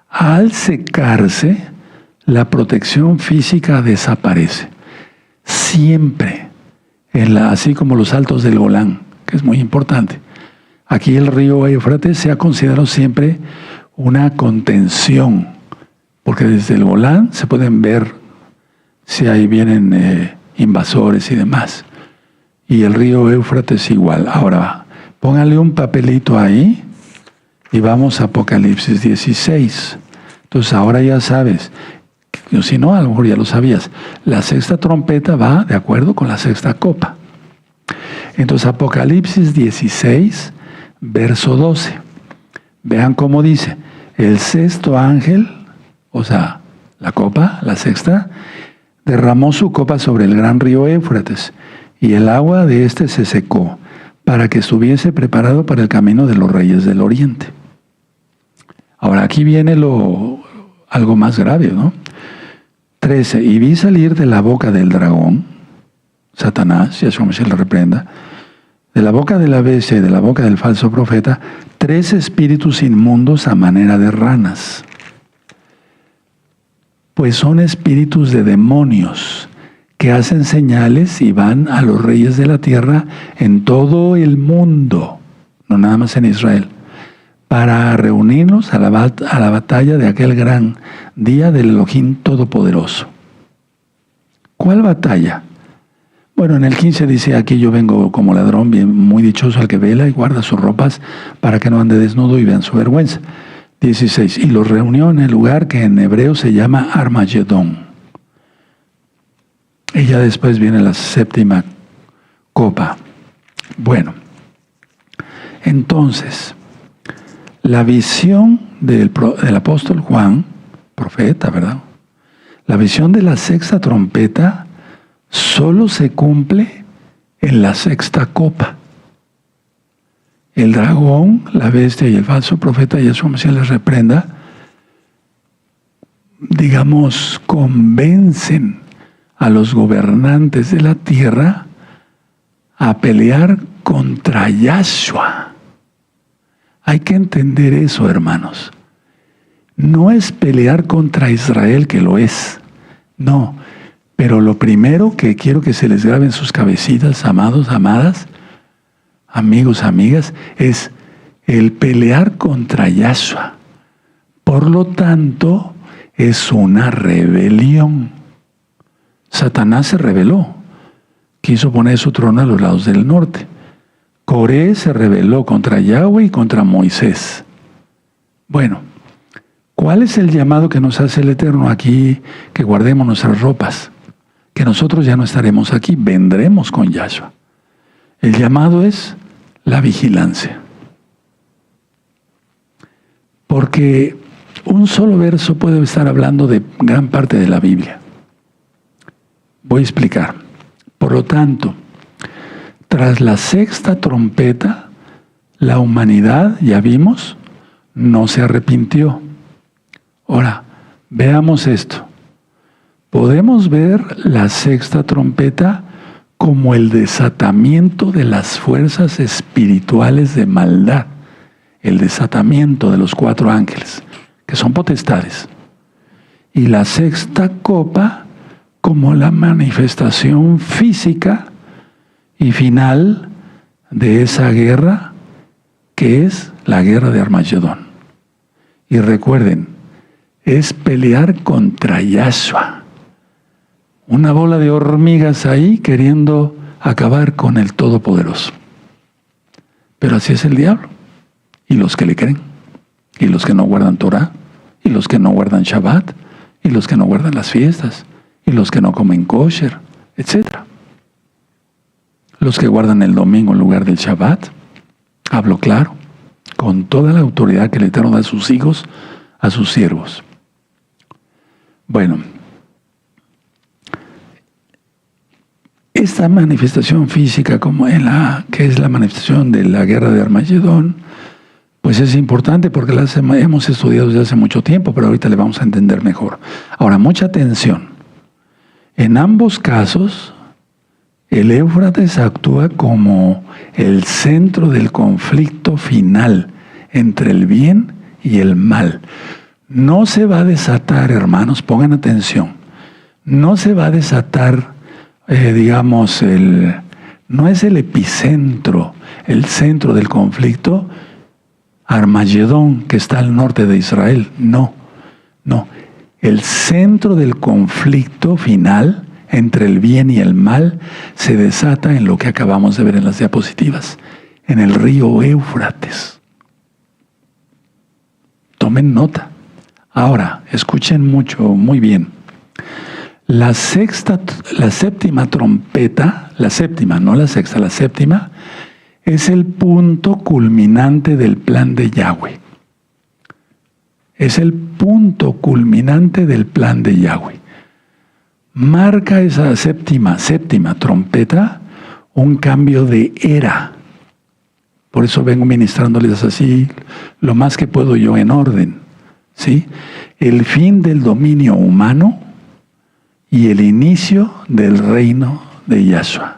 Al secarse, la protección física desaparece. Siempre, así como los altos del Golán, que es muy importante. Aquí el río Éufrates se ha considerado siempre una contención, porque desde el Golán se pueden ver si ahí vienen invasores y demás. Y el río Éufrates igual. Ahora, póngale un papelito ahí y vamos a Apocalipsis 16. Entonces ahora ya sabes, si no, a lo mejor ya lo sabías, la sexta trompeta va de acuerdo con la sexta copa. Entonces Apocalipsis 16, verso 12. Vean cómo dice, el sexto ángel, o sea, la copa, la sexta, derramó su copa sobre el gran río Éufrates, y el agua de éste se secó, para que estuviese preparado para el camino de los reyes del oriente. Ahora aquí viene algo más grave, ¿no? 13. Y vi salir de la boca del dragón, Satanás, Yahshua se le reprenda, de la boca de la bestia y de la boca del falso profeta, 3 espíritus inmundos a manera de ranas. Pues son espíritus de demonios que hacen señales y van a los reyes de la tierra en todo el mundo, no nada más en Israel, para reunirnos a la batalla de aquel gran día del Elohim Todopoderoso. ¿Cuál batalla? Bueno, en el 15 dice, aquí yo vengo como ladrón, bien, muy dichoso el que vela y guarda sus ropas para que no ande desnudo y vean su vergüenza. 16. Y los reunió en el lugar que en hebreo se llama Armagedón. Y ya después viene la séptima copa. Bueno, entonces, la visión del apóstol Juan, profeta, ¿verdad? La visión de la sexta trompeta solo se cumple en la sexta copa. El dragón, la bestia y el falso profeta, Yahshua se les reprenda, digamos, convencen a los gobernantes de la tierra a pelear contra Yahshua. Hay que entender eso, hermanos. No es pelear contra Israel, que lo es. No. Pero lo primero que quiero que se les grabe en sus cabecitas, amados, amadas, amigos, amigas, es el pelear contra Yahshua. Por lo tanto, es una rebelión. Satanás se rebeló. Quiso poner su trono a los lados del norte. Coré se rebeló contra Yahweh y contra Moisés. Bueno, ¿cuál es el llamado que nos hace el Eterno aquí? Que guardemos nuestras ropas. Que nosotros ya no estaremos aquí, vendremos con Yahshua. El llamado es la vigilancia. Porque un solo verso puede estar hablando de gran parte de la Biblia. Voy a explicar. Por lo tanto, tras la sexta trompeta, la humanidad, ya vimos, no se arrepintió. Ahora, veamos esto. Podemos ver la sexta trompeta como el desatamiento de las fuerzas espirituales de maldad, el desatamiento de los 4 ángeles, que son potestades. Y la sexta copa como la manifestación física y final de esa guerra, que es la guerra de Armagedón. Y recuerden, es pelear contra Yahshua. Una bola de hormigas ahí queriendo acabar con el Todopoderoso. Pero así es el diablo. Y los que le creen. Y los que no guardan Torah. Y los que no guardan Shabbat. Y los que no guardan las fiestas. Y los que no comen kosher. Etcétera. Los que guardan el domingo en lugar del Shabbat. Hablo claro. Con toda la autoridad que el Eterno da a sus hijos, a sus siervos. Bueno. Esta manifestación física, como que es la manifestación de la guerra de Armagedón, pues es importante porque la hemos estudiado desde hace mucho tiempo, pero ahorita le vamos a entender mejor. Ahora, mucha atención. En ambos casos, el Éufrates actúa como el centro del conflicto final entre el bien y el mal. No se va a desatar, hermanos, pongan atención, no se va a desatar no es el epicentro, el centro del conflicto, Armagedón, que está al norte de Israel. No. El centro del conflicto final entre el bien y el mal se desata en lo que acabamos de ver en las diapositivas, en el río Éufrates. Tomen nota. Ahora, escuchen muy bien. La séptima trompeta, la séptima, no la sexta, la séptima, es el punto culminante del plan de Yahweh. Es el punto culminante del plan de Yahweh. Marca esa séptima trompeta un cambio de era. Por eso vengo ministrándoles así lo más que puedo yo en orden. ¿Sí? El fin del dominio humano y el inicio del reino de Yahshua.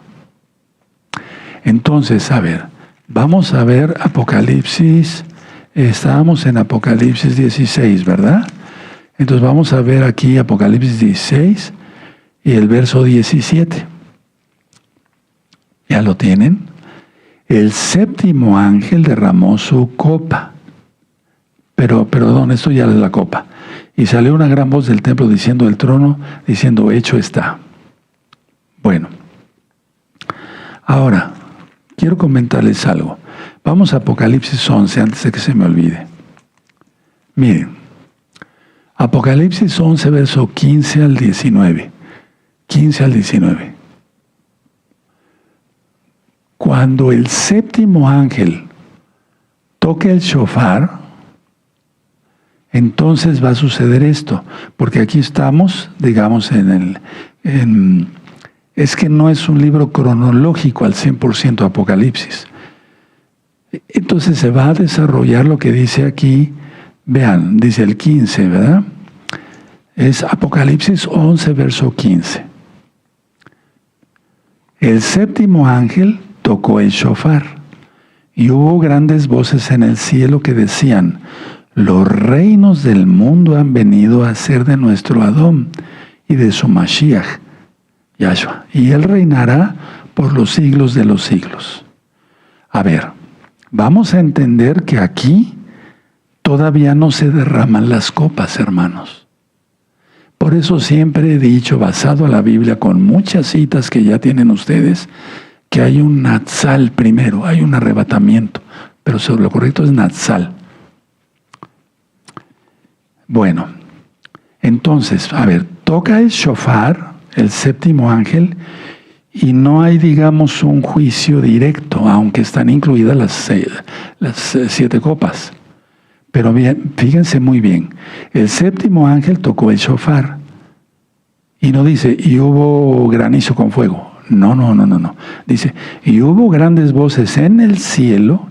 Entonces, a ver, vamos a ver Apocalipsis. Estábamos en Apocalipsis 16, ¿verdad? Entonces vamos a ver aquí Apocalipsis 16 y el verso 17. ¿Ya lo tienen? El séptimo ángel derramó su copa. Perdón, esto ya es la copa. Y salió una gran voz del templo diciendo del trono, diciendo, hecho está. Bueno, ahora, quiero comentarles algo. Vamos a Apocalipsis 11 antes de que se me olvide. Miren, Apocalipsis 11, verso 15 al 19. 15 al 19. Cuando el séptimo ángel toque el shofar, entonces va a suceder esto, porque aquí estamos, digamos, es que no es un libro cronológico al 100% Apocalipsis. Entonces se va a desarrollar lo que dice aquí, vean, dice el 15, ¿verdad? Es Apocalipsis 11, verso 15. El séptimo ángel tocó el shofar, y hubo grandes voces en el cielo que decían: los reinos del mundo han venido a ser de nuestro Adón y de su Mashiach, Yahshua, y él reinará por los siglos de los siglos. A ver, vamos a entender que aquí todavía no se derraman las copas, hermanos. Por eso siempre he dicho, basado en la Biblia, con muchas citas que ya tienen ustedes, que hay un natsal primero, hay un arrebatamiento, pero lo correcto es natsal. Bueno, entonces, a ver, toca el shofar, el séptimo ángel, y no hay, digamos, un juicio directo, aunque están incluidas las 7 copas. Pero bien, fíjense muy bien, el séptimo ángel tocó el shofar, y no dice, y hubo granizo con fuego. No. Dice, y hubo grandes voces en el cielo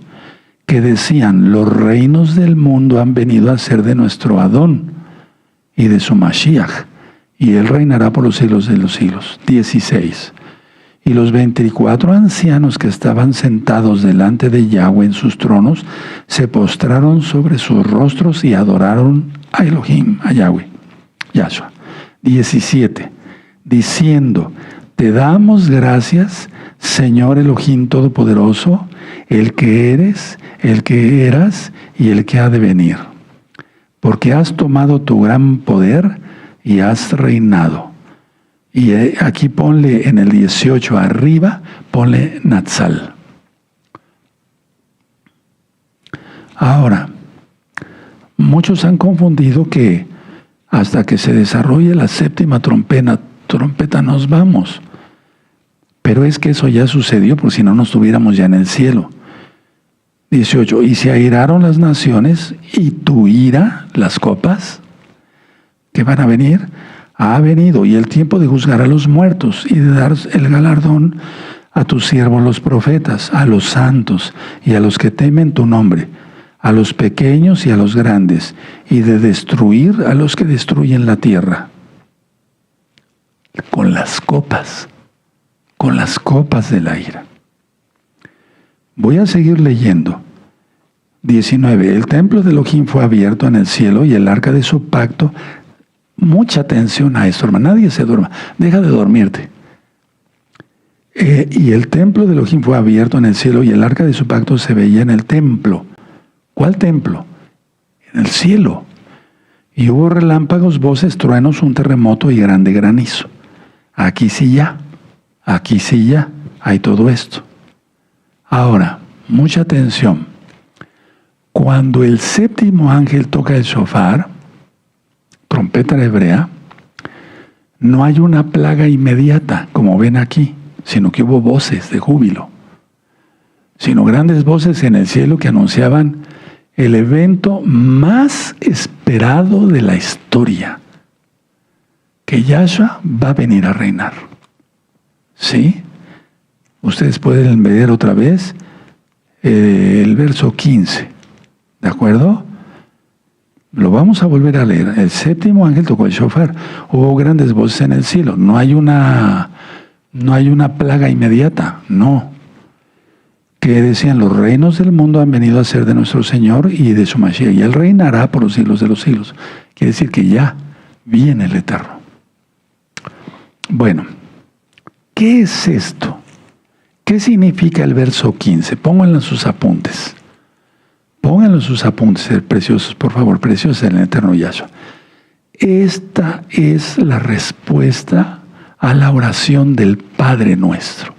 que decían: los reinos del mundo han venido a ser de nuestro Adón y de su Mashiach, y él reinará por los siglos de los siglos. 16. Y los 24 ancianos que estaban sentados delante de Yahweh en sus tronos se postraron sobre sus rostros y adoraron a Elohim, a Yahweh, Yahshua. 17. Diciendo: te damos gracias, Señor Elohim Todopoderoso, el que eres, el que eras y el que ha de venir, porque has tomado tu gran poder y has reinado. Y aquí ponle en el 18 arriba, ponle Natsal. Ahora, muchos han confundido que hasta que se desarrolle la séptima trompeta nos vamos. Pero es que eso ya sucedió, por si no nos estuviéramos ya en el cielo. 18. Y se airaron las naciones, y tu ira, las copas, que van a venir, ha venido, y el tiempo de juzgar a los muertos y de dar el galardón a tus siervos los profetas, a los santos y a los que temen tu nombre, a los pequeños y a los grandes, y de destruir a los que destruyen la tierra. Con las copas de la ira. Voy a seguir leyendo. 19. El templo de Elohim fue abierto en el cielo y el arca de su pacto. Mucha atención a esto, hermano. Nadie se duerma. Deja de dormirte. Y el templo de Elohim fue abierto en el cielo y el arca de su pacto se veía en el templo. ¿Cuál templo? En el cielo. Y hubo relámpagos, voces, truenos, un terremoto y grande granizo. Aquí sí ya hay todo esto. Ahora, mucha atención. Cuando el séptimo ángel toca el shofar, trompeta hebrea, no hay una plaga inmediata, como ven aquí, sino que hubo voces de júbilo, sino grandes voces en el cielo que anunciaban el evento más esperado de la historia, que Yahshua va a venir a reinar. ¿Sí? Ustedes pueden ver otra vez el verso 15. ¿De acuerdo? Lo vamos a volver a leer. El séptimo ángel tocó el shofar. Hubo grandes voces en el cielo. No hay una plaga inmediata. No. Que decían: los reinos del mundo han venido a ser de nuestro Señor y de su Mashiach, y él reinará por los siglos de los siglos. Quiere decir que ya viene el Eterno. Bueno, ¿qué es esto? ¿Qué significa el verso 15? Pónganlo en sus apuntes. Pónganlo en sus apuntes, preciosos, por favor, preciosos en el Eterno Yahshua. Esta es la respuesta a la oración del Padre nuestro.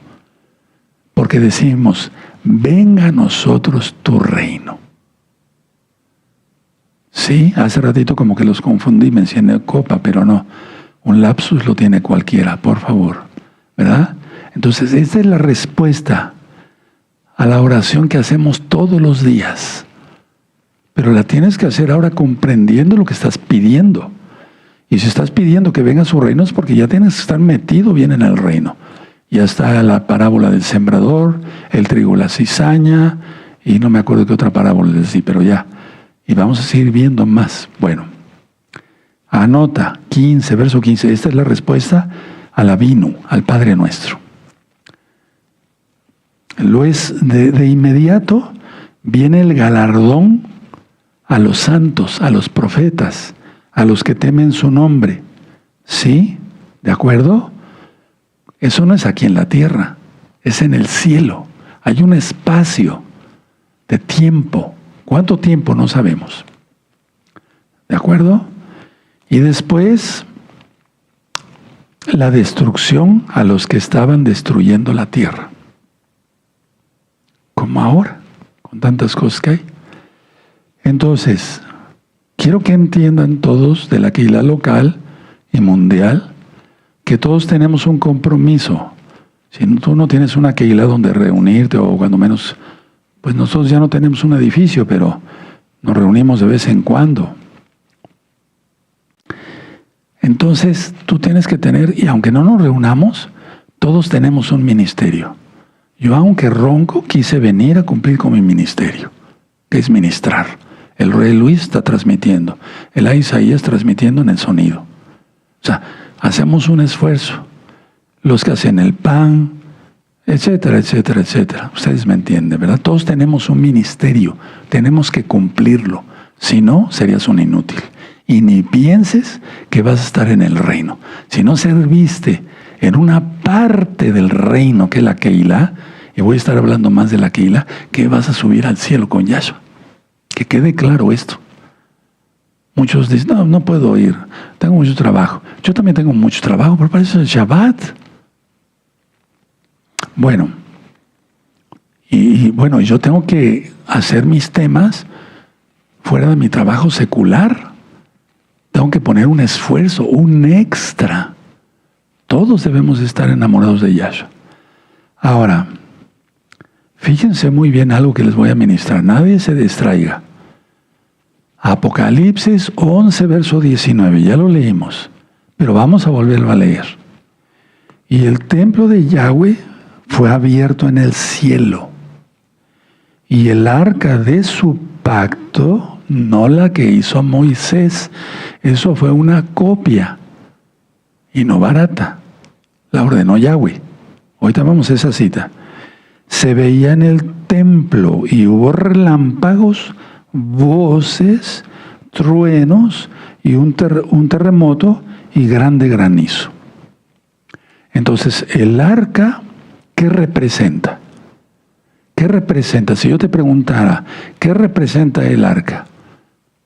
Porque decimos: venga a nosotros tu reino. Sí, hace ratito como que los confundí, mencioné copa, pero no. Un lapsus lo tiene cualquiera, por favor. ¿Verdad? Entonces, esta es la respuesta a la oración que hacemos todos los días. Pero la tienes que hacer ahora comprendiendo lo que estás pidiendo. Y si estás pidiendo que venga su reino es porque ya tienes que estar metido bien en el reino. Ya está la parábola del sembrador, el trigo, la cizaña, y no me acuerdo qué otra parábola les di, pero ya. Y vamos a seguir viendo más. Bueno, anota 15, verso 15. Esta es la respuesta al Avinu, al Padre nuestro. De inmediato viene el galardón a los santos, a los profetas, a los que temen su nombre. ¿Sí? ¿De acuerdo? Eso no es aquí en la tierra, es en el cielo. Hay un espacio de tiempo. ¿Cuánto tiempo? No sabemos. ¿De acuerdo? Y después, la destrucción a los que estaban destruyendo la tierra. Como ahora, con tantas cosas que hay. Entonces, quiero que entiendan todos de la Keilah local y mundial que todos tenemos un compromiso. Si tú no tienes una Keilah donde reunirte, o cuando menos, pues nosotros ya no tenemos un edificio, pero nos reunimos de vez en cuando. Entonces, tú tienes que tener, y aunque no nos reunamos, todos tenemos un ministerio. Yo, aunque ronco, quise venir a cumplir con mi ministerio, que es ministrar. El rey Luis está transmitiendo, el Isaías transmitiendo en el sonido. O sea, hacemos un esfuerzo. Los que hacen el pan, etcétera, etcétera, etcétera. Ustedes me entienden, ¿verdad? Todos tenemos un ministerio, tenemos que cumplirlo. Si no, serías un inútil. Y ni pienses que vas a estar en el reino. Si no serviste en una parte del reino que es la Keilah, y voy a estar hablando más de la Keilah, que vas a subir al cielo con Yahshua. Que quede claro esto. Muchos dicen, no puedo ir, tengo mucho trabajo. Yo también tengo mucho trabajo, pero para eso es Shabbat. Bueno, bueno, yo tengo que hacer mis temas fuera de mi trabajo secular. Tengo que poner un esfuerzo, un extra. Todos debemos estar enamorados de Yahshua. Ahora, fíjense muy bien algo que les voy a ministrar. Nadie se distraiga. Apocalipsis 11, verso 19. Ya lo leímos, pero vamos a volverlo a leer. Y el templo de Yahweh fue abierto en el cielo. Y el arca de su pacto, no la que hizo Moisés, eso fue una copia y no barata. La ordenó Yahweh. Ahorita vamos a esa cita. Se veía en el templo y hubo relámpagos, voces, truenos y un terremoto y grande granizo. Entonces, el arca, ¿qué representa? ¿Qué representa? Si yo te preguntara, ¿qué representa el arca?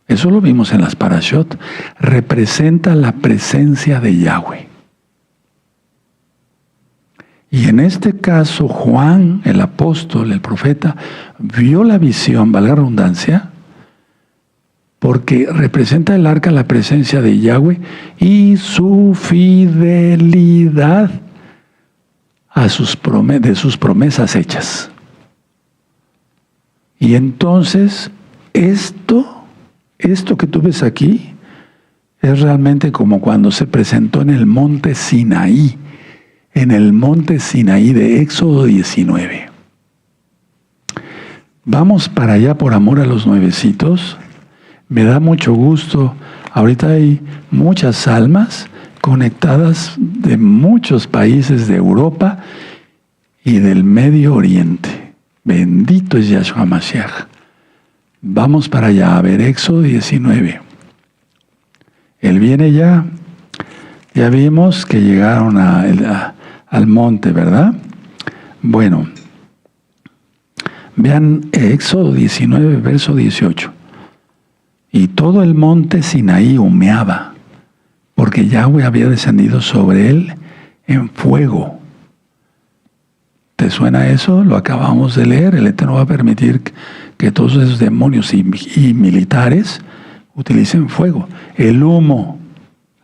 Eso lo vimos en las parashot. Representa la presencia de Yahweh. Y en este caso, Juan, el apóstol, el profeta, vio la visión, valga la redundancia, porque representa el arca la presencia de Yahweh y su fidelidad a de sus promesas hechas. Y entonces, esto que tú ves aquí, es realmente como cuando se presentó en el monte Sinaí, de Éxodo 19. Vamos para allá por amor a los nuevecitos. Me da mucho gusto. Ahorita hay muchas almas conectadas de muchos países de Europa y del Medio Oriente. Bendito es Yahshua Mashiach. Vamos para allá a ver Éxodo 19. Él viene ya. Ya vimos que llegaron al monte, ¿verdad? Bueno, vean Éxodo 19, verso 18. Y todo el monte Sinaí humeaba, porque Yahweh había descendido sobre él en fuego. ¿Te suena eso? Lo acabamos de leer. El Eterno va a permitir que todos esos demonios y militares utilicen fuego. El humo,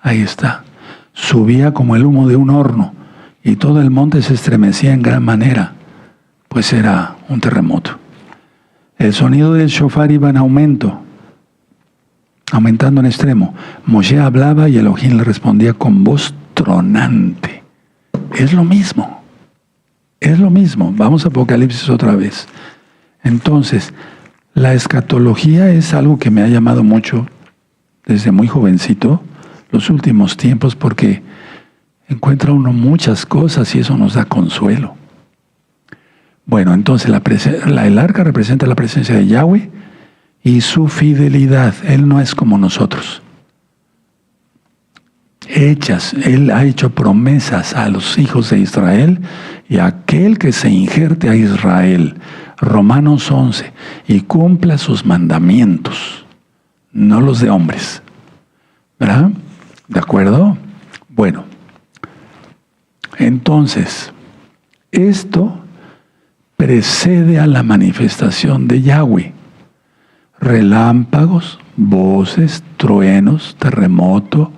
ahí está, subía como el humo de un horno. Y todo el monte se estremecía en gran manera, pues era un terremoto. El sonido del shofar iba en aumento, aumentando en extremo. Moshe hablaba y Elohim le respondía con voz tronante. Es lo mismo. Vamos a Apocalipsis otra vez. Entonces, la escatología es algo que me ha llamado mucho desde muy jovencito, los últimos tiempos, porque encuentra uno muchas cosas y eso nos da consuelo. Bueno, entonces el arca representa la presencia de Yahweh y su fidelidad. Él no es como nosotros. Él ha hecho promesas a los hijos de Israel y a aquel que se injerte a Israel, Romanos 11, y cumpla sus mandamientos, no los de hombres. ¿Verdad? ¿De acuerdo? Bueno, entonces, esto precede a la manifestación de Yahweh. Relámpagos, voces, truenos, terremoto,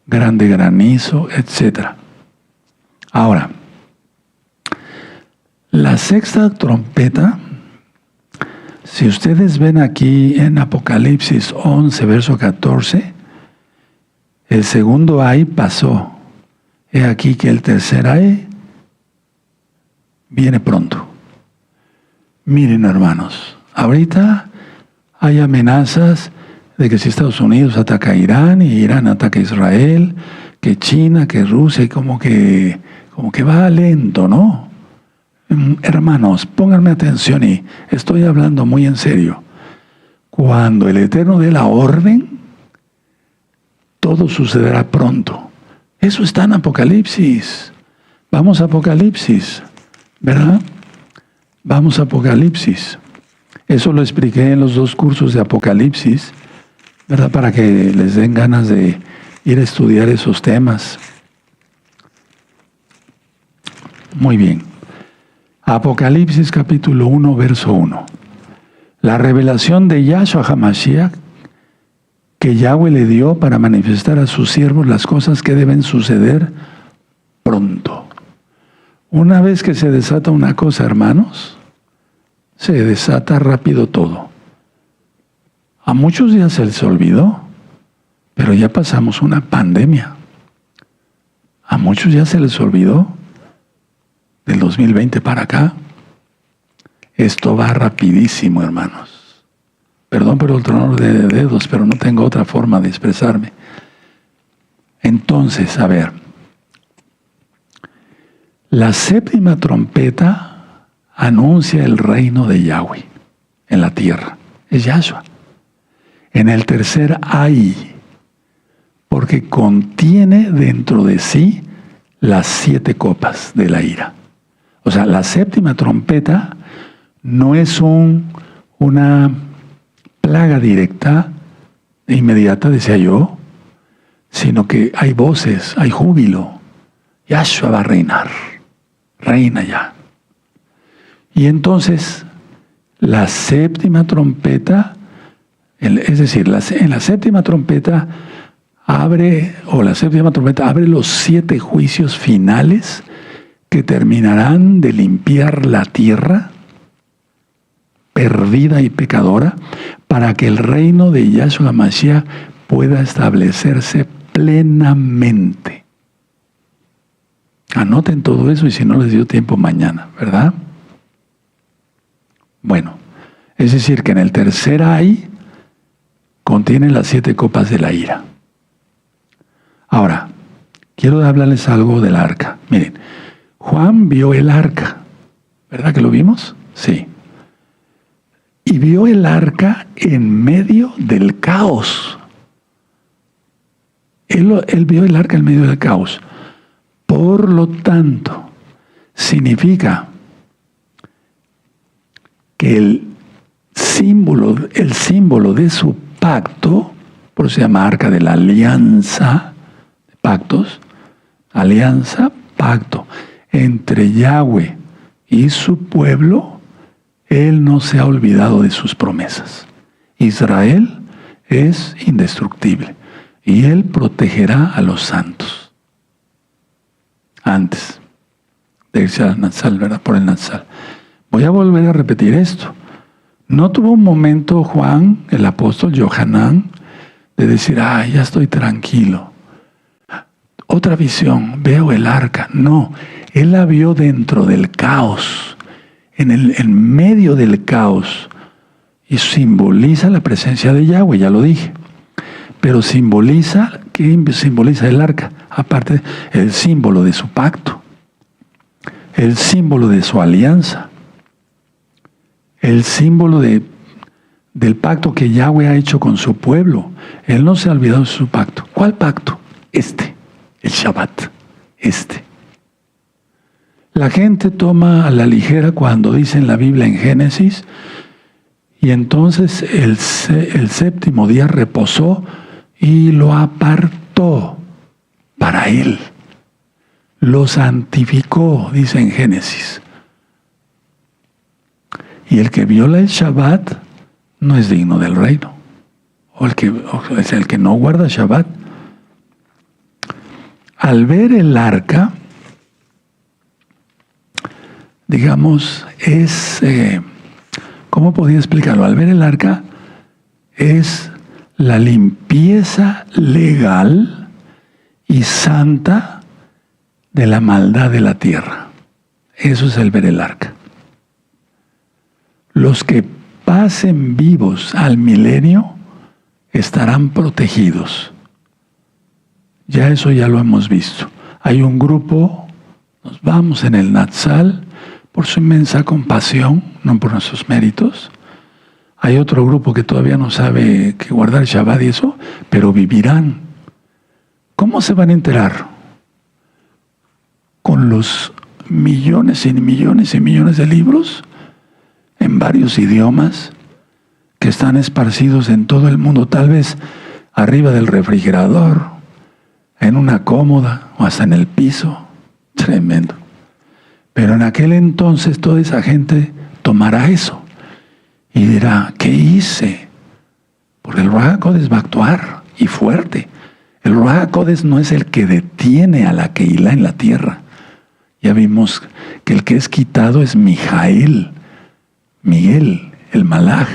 grande granizo, etc. Ahora, la sexta trompeta, si ustedes ven aquí en Apocalipsis 11, verso 14, el segundo ay pasó. He aquí que el tercer ay viene pronto. Miren, hermanos, ahorita hay amenazas de que si Estados Unidos ataca a Irán y Irán ataca a Israel, que China, que Rusia, y como que va lento, ¿no? Hermanos, pónganme atención y estoy hablando muy en serio. Cuando el Eterno dé la orden, todo sucederá pronto. Eso está en Apocalipsis. Vamos a Apocalipsis, ¿verdad? Vamos a Apocalipsis. Eso lo expliqué en los 2 cursos de Apocalipsis, ¿verdad? Para que les den ganas de ir a estudiar esos temas. Muy bien. Apocalipsis capítulo 1, verso 1. La revelación de Yahshua HaMashiach que Yahweh le dio para manifestar a sus siervos las cosas que deben suceder pronto. Una vez que se desata una cosa, hermanos, se desata rápido todo. A muchos ya se les olvidó, pero ya pasamos una pandemia. A muchos ya se les olvidó del 2020 para acá. Esto va rapidísimo, hermanos. Perdón por el tronador de dedos, pero no tengo otra forma de expresarme. Entonces, a ver, la séptima trompeta anuncia el reino de Yahweh en la tierra. Es Yahshua. En el tercer ay, porque contiene dentro de sí las 7 copas de la ira. O sea, la séptima trompeta no es una plaga directa e inmediata, decía yo, sino que hay voces, hay júbilo. Yahshua va a reinar, reina ya. Y entonces, la séptima trompeta, es decir, en la séptima trompeta abre los 7 juicios finales que terminarán de limpiar la tierra perdida y pecadora, para que el reino de Yahshua HaMashiach pueda establecerse plenamente. Anoten todo eso y si no les dio tiempo mañana, ¿verdad? Bueno, es decir que en el tercer ay contiene las 7 copas de la ira. Ahora, quiero hablarles algo del arca. Miren, Juan vio el arca, ¿verdad que lo vimos? Sí. Y vio el arca en medio del caos. Él vio el arca en medio del caos. Por lo tanto, significa que el símbolo de su pacto, por eso se llama arca de la alianza, pactos, alianza, pacto, entre Yahweh y su pueblo, Él no se ha olvidado de sus promesas. Israel es indestructible y Él protegerá a los santos. Antes de irse al Natsal, ¿verdad? Por el Natsal. Voy a volver a repetir esto. No tuvo un momento Juan, el apóstol Yohanan, de decir, ya estoy tranquilo. Otra visión, veo el arca. No, él la vio dentro del caos. En medio del caos, y simboliza la presencia de Yahweh, ya lo dije, pero simboliza, ¿qué simboliza el arca? Aparte, el símbolo de su pacto, el símbolo de su alianza, el símbolo del pacto que Yahweh ha hecho con su pueblo. Él no se ha olvidado de su pacto. ¿Cuál pacto? El Shabbat. La gente toma a la ligera cuando dice en la Biblia en Génesis, y entonces el séptimo día reposó y lo apartó para él. Lo santificó, dice en Génesis. Y el que viola el Shabbat no es digno del reino. O es el que no guarda Shabbat. Al ver el arca, digamos, ¿cómo podía explicarlo? Al ver el arca es la limpieza legal y santa de la maldad de la tierra. Eso es el ver el arca. Los que pasen vivos al milenio estarán protegidos. Eso ya lo hemos visto. Hay un grupo, nos vamos en el Natsal, por su inmensa compasión, no por nuestros méritos. Hay otro grupo que todavía no sabe que guardar Shabbat y eso, pero vivirán. ¿Cómo se van a enterar? Con los millones y millones y millones de libros en varios idiomas que están esparcidos en todo el mundo, tal vez arriba del refrigerador, en una cómoda o hasta en el piso. Tremendo. Pero en aquel entonces toda esa gente tomará eso y dirá, ¿qué hice? Porque el Ruach HaKodesh va a actuar, y fuerte. El Ruach HaKodesh no es el que detiene a la Keilah en la tierra. Ya vimos que el que es quitado es Miguel, el Malaj.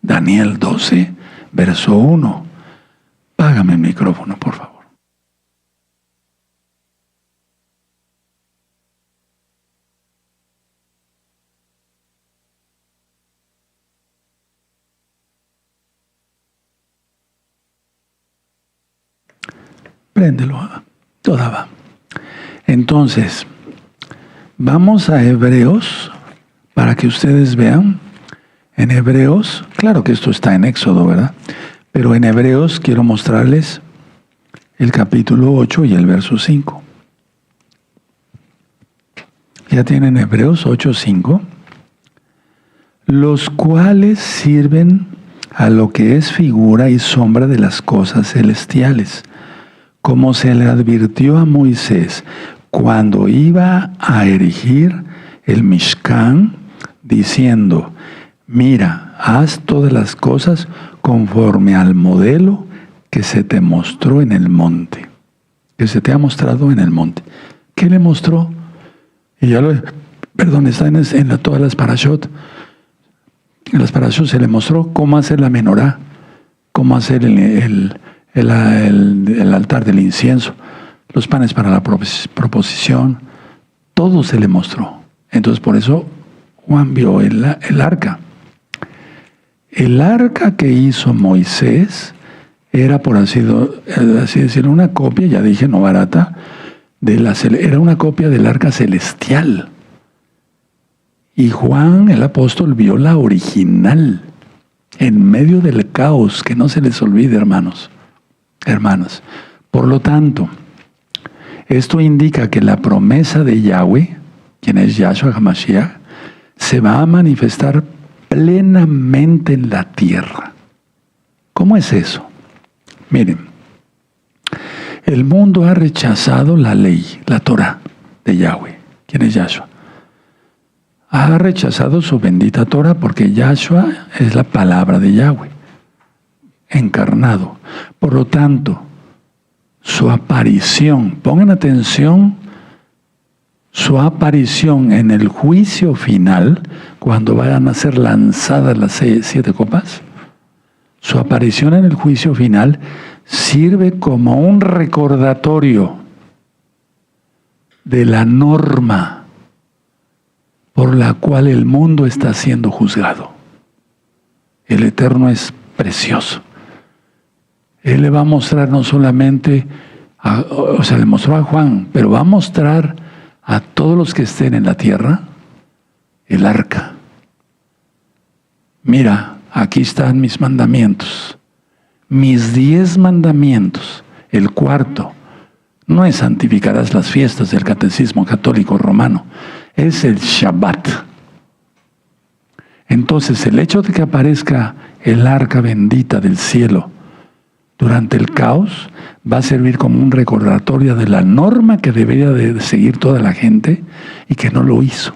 Daniel 12, verso 1. Págame el micrófono, por favor. Préndelo, toda va. Entonces, vamos a Hebreos para que ustedes vean. En Hebreos, claro que esto está en Éxodo, ¿verdad? Pero en Hebreos quiero mostrarles el capítulo 8 y el verso 5. Ya tienen Hebreos 8:5. Los cuales sirven a lo que es figura y sombra de las cosas celestiales, como se le advirtió a Moisés cuando iba a erigir el Mishkan, diciendo, mira, haz todas las cosas conforme al modelo que se te mostró en el monte. Que se te ha mostrado en el monte. ¿Qué le mostró? Y ya está en todas las parashot. En las parashot se le mostró cómo hacer la menorá, cómo hacer el altar del incienso, los panes para la proposición. Todo se le mostró. Entonces por eso Juan vio el arca. El arca que hizo Moisés era, por así decirlo, una copia, ya dije, no barata, era una copia del arca celestial. Y Juan, el apóstol, vio la original, en medio del caos, que no se les olvide, hermanos, hermanas. Por lo tanto, esto indica que la promesa de Yahweh, quien es Yahshua HaMashiach, se va a manifestar plenamente en la tierra. ¿Cómo es eso? Miren, el mundo ha rechazado la ley, la Torah de Yahweh, quien es Yahshua. Ha rechazado su bendita Torah porque Yahshua es la palabra de Yahweh, encarnado. Por lo tanto, su aparición, pongan atención, su aparición en el juicio final, cuando vayan a ser lanzadas las 7 copas, su aparición en el juicio final sirve como un recordatorio de la norma por la cual el mundo está siendo juzgado. El Eterno es precioso. Él le va a mostrar no solamente, le mostró a Juan, pero va a mostrar a todos los que estén en la tierra el arca. mira, aquí están mis mandamientos, mis 10 mandamientos. El cuarto no es santificarás las fiestas del catecismo católico romano, es el Shabbat. Entonces, el hecho de que aparezca el arca bendita del cielo durante el caos va a servir como un recordatorio de la norma que debería de seguir toda la gente y que no lo hizo.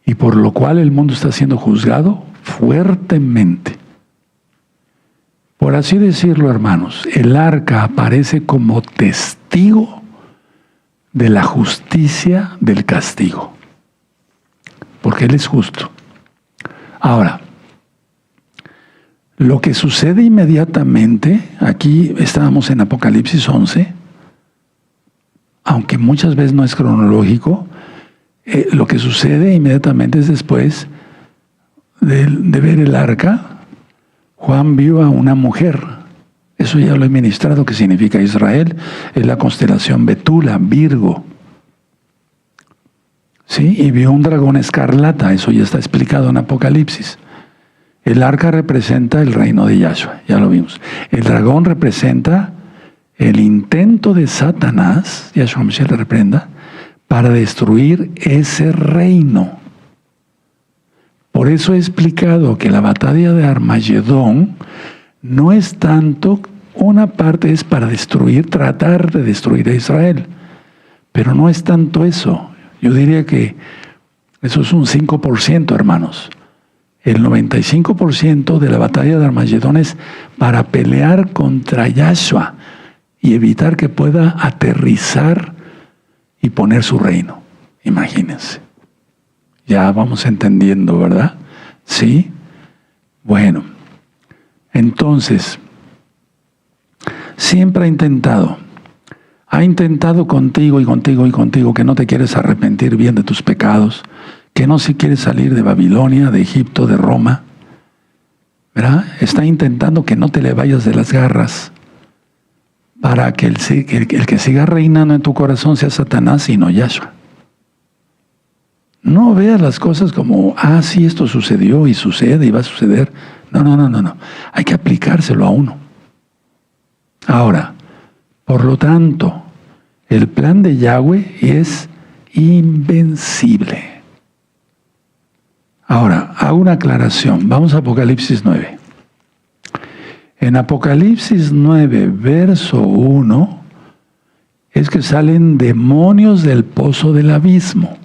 Y por lo cual el mundo está siendo juzgado fuertemente. Por así decirlo, hermanos, el arca aparece como testigo de la justicia del castigo, porque Él es justo. Ahora, lo que sucede inmediatamente, aquí estábamos en Apocalipsis 11, aunque muchas veces no es cronológico, lo que sucede inmediatamente es después de ver el arca. Juan vio a una mujer, eso ya lo he ministrado, que significa Israel, es la constelación Betula, Virgo. ¿Sí? Y vio un dragón escarlata, eso ya está explicado en Apocalipsis. El arca representa el reino de Yahshua, ya lo vimos. El dragón representa el intento de Satanás, Yahshua Mashiach le reprenda, para destruir ese reino. Por eso he explicado que la batalla de Armagedón no es tanto, una parte es para destruir, tratar de destruir a Israel, pero no es tanto eso. Yo diría que eso es un 5%, hermanos. El 95% de la batalla de Armagedón es para pelear contra Yahshua y evitar que pueda aterrizar y poner su reino. Imagínense. Ya vamos entendiendo, ¿verdad? ¿Sí? Bueno, entonces, siempre ha intentado contigo y contigo y contigo que no te quieres arrepentir bien de tus pecados, que no si quieres salir de Babilonia, de Egipto, de Roma, ¿verdad? Está intentando que no te le vayas de las garras para que el que siga reinando en tu corazón sea Satanás y no Yahshua. No veas las cosas como, sí, esto sucedió y sucede y va a suceder. No. Hay que aplicárselo a uno. Ahora, por lo tanto, el plan de Yahweh es invencible. Ahora, hago una aclaración. Vamos a Apocalipsis 9. En Apocalipsis 9, verso 1, es que salen demonios del pozo del abismo.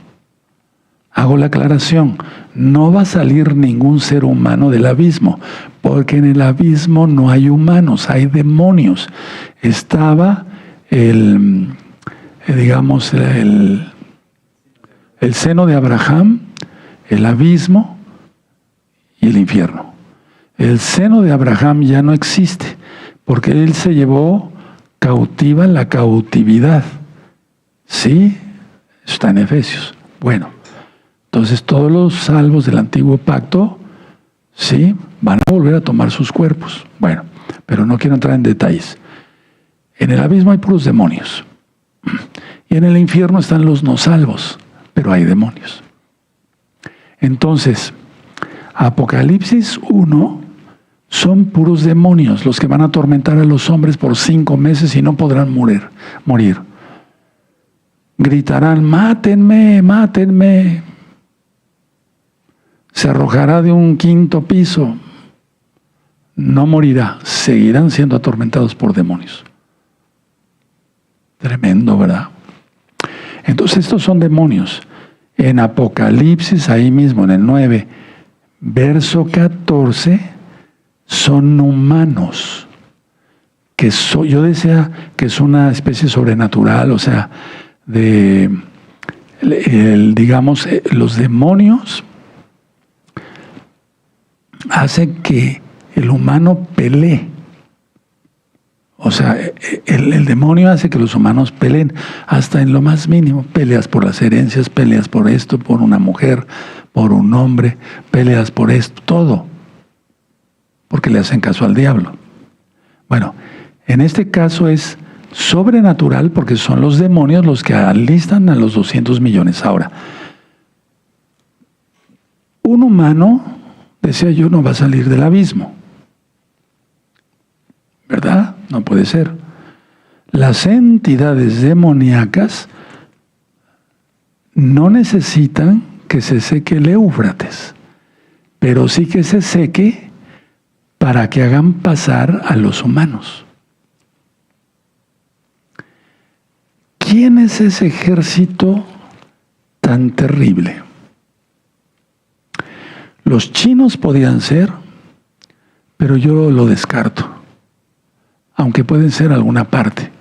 Hago la aclaración, no va a salir ningún ser humano del abismo, porque en el abismo no hay humanos, hay demonios. Estaba el seno de Abraham, el abismo y el infierno. El seno de Abraham ya no existe, porque él se llevó cautiva la cautividad. ¿Sí? Está en Efesios. Bueno. Entonces todos los salvos del antiguo pacto, sí, van a volver a tomar sus cuerpos. Bueno, pero no quiero entrar en detalles. En el abismo hay puros demonios. Y en el infierno están los no salvos, pero hay demonios. Entonces, Apocalipsis 1 son puros demonios los que van a atormentar a los hombres por 5 meses y no podrán morir. Gritarán, mátenme, mátenme. Se arrojará de un 5.º piso. No morirá. Seguirán siendo atormentados por demonios. Tremendo, ¿verdad? Entonces estos son demonios. En Apocalipsis, ahí mismo en el 9, verso 14, son humanos. Yo decía que es una especie sobrenatural, o sea, los demonios hacen que el humano pelee. O sea, el demonio hace que los humanos peleen hasta en lo más mínimo. Peleas por las herencias, peleas por esto, por una mujer, por un hombre, peleas por esto, todo. Porque le hacen caso al diablo. Bueno, en este caso es sobrenatural porque son los demonios los que alistan a los 200 millones. Ahora, un humano decía yo, no va a salir del abismo. ¿Verdad? No puede ser. Las entidades demoníacas no necesitan que se seque el Éufrates, pero sí que se seque para que hagan pasar a los humanos. ¿Quién es ese ejército tan terrible? Los chinos podían ser, pero yo lo descarto, aunque pueden ser alguna parte.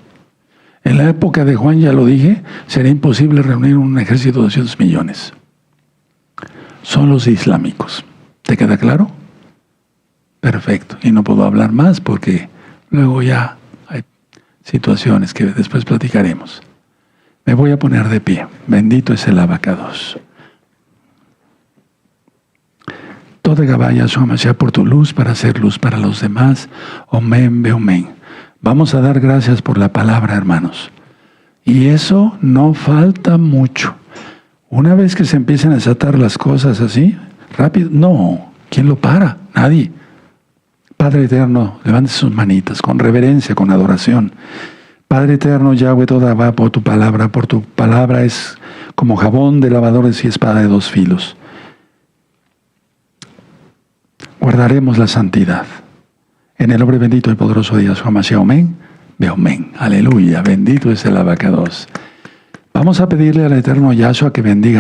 En la época de Juan, ya lo dije, sería imposible reunir un ejército de 200 millones. Son los islámicos. ¿Te queda claro? Perfecto. Y no puedo hablar más porque luego ya hay situaciones que después platicaremos. Me voy a poner de pie. Bendito es el abacados. Toda Gabaya Mashiach por tu luz para hacer luz para los demás. Omen, beomen. Vamos a dar gracias por la palabra, hermanos. Y eso no falta mucho. Una vez que se empiecen a desatar las cosas así, rápido, no. ¿Quién lo para? Nadie. Padre eterno, levante sus manitas con reverencia, con adoración. Padre eterno, Yahweh, toda va por tu palabra es como jabón de lavadores y espada de dos filos. Guardaremos la santidad. En el nombre bendito y poderoso de Yahshua Mashiach, amén, amén. Aleluya, bendito es el abacados. Vamos a pedirle al eterno Yahshua que bendiga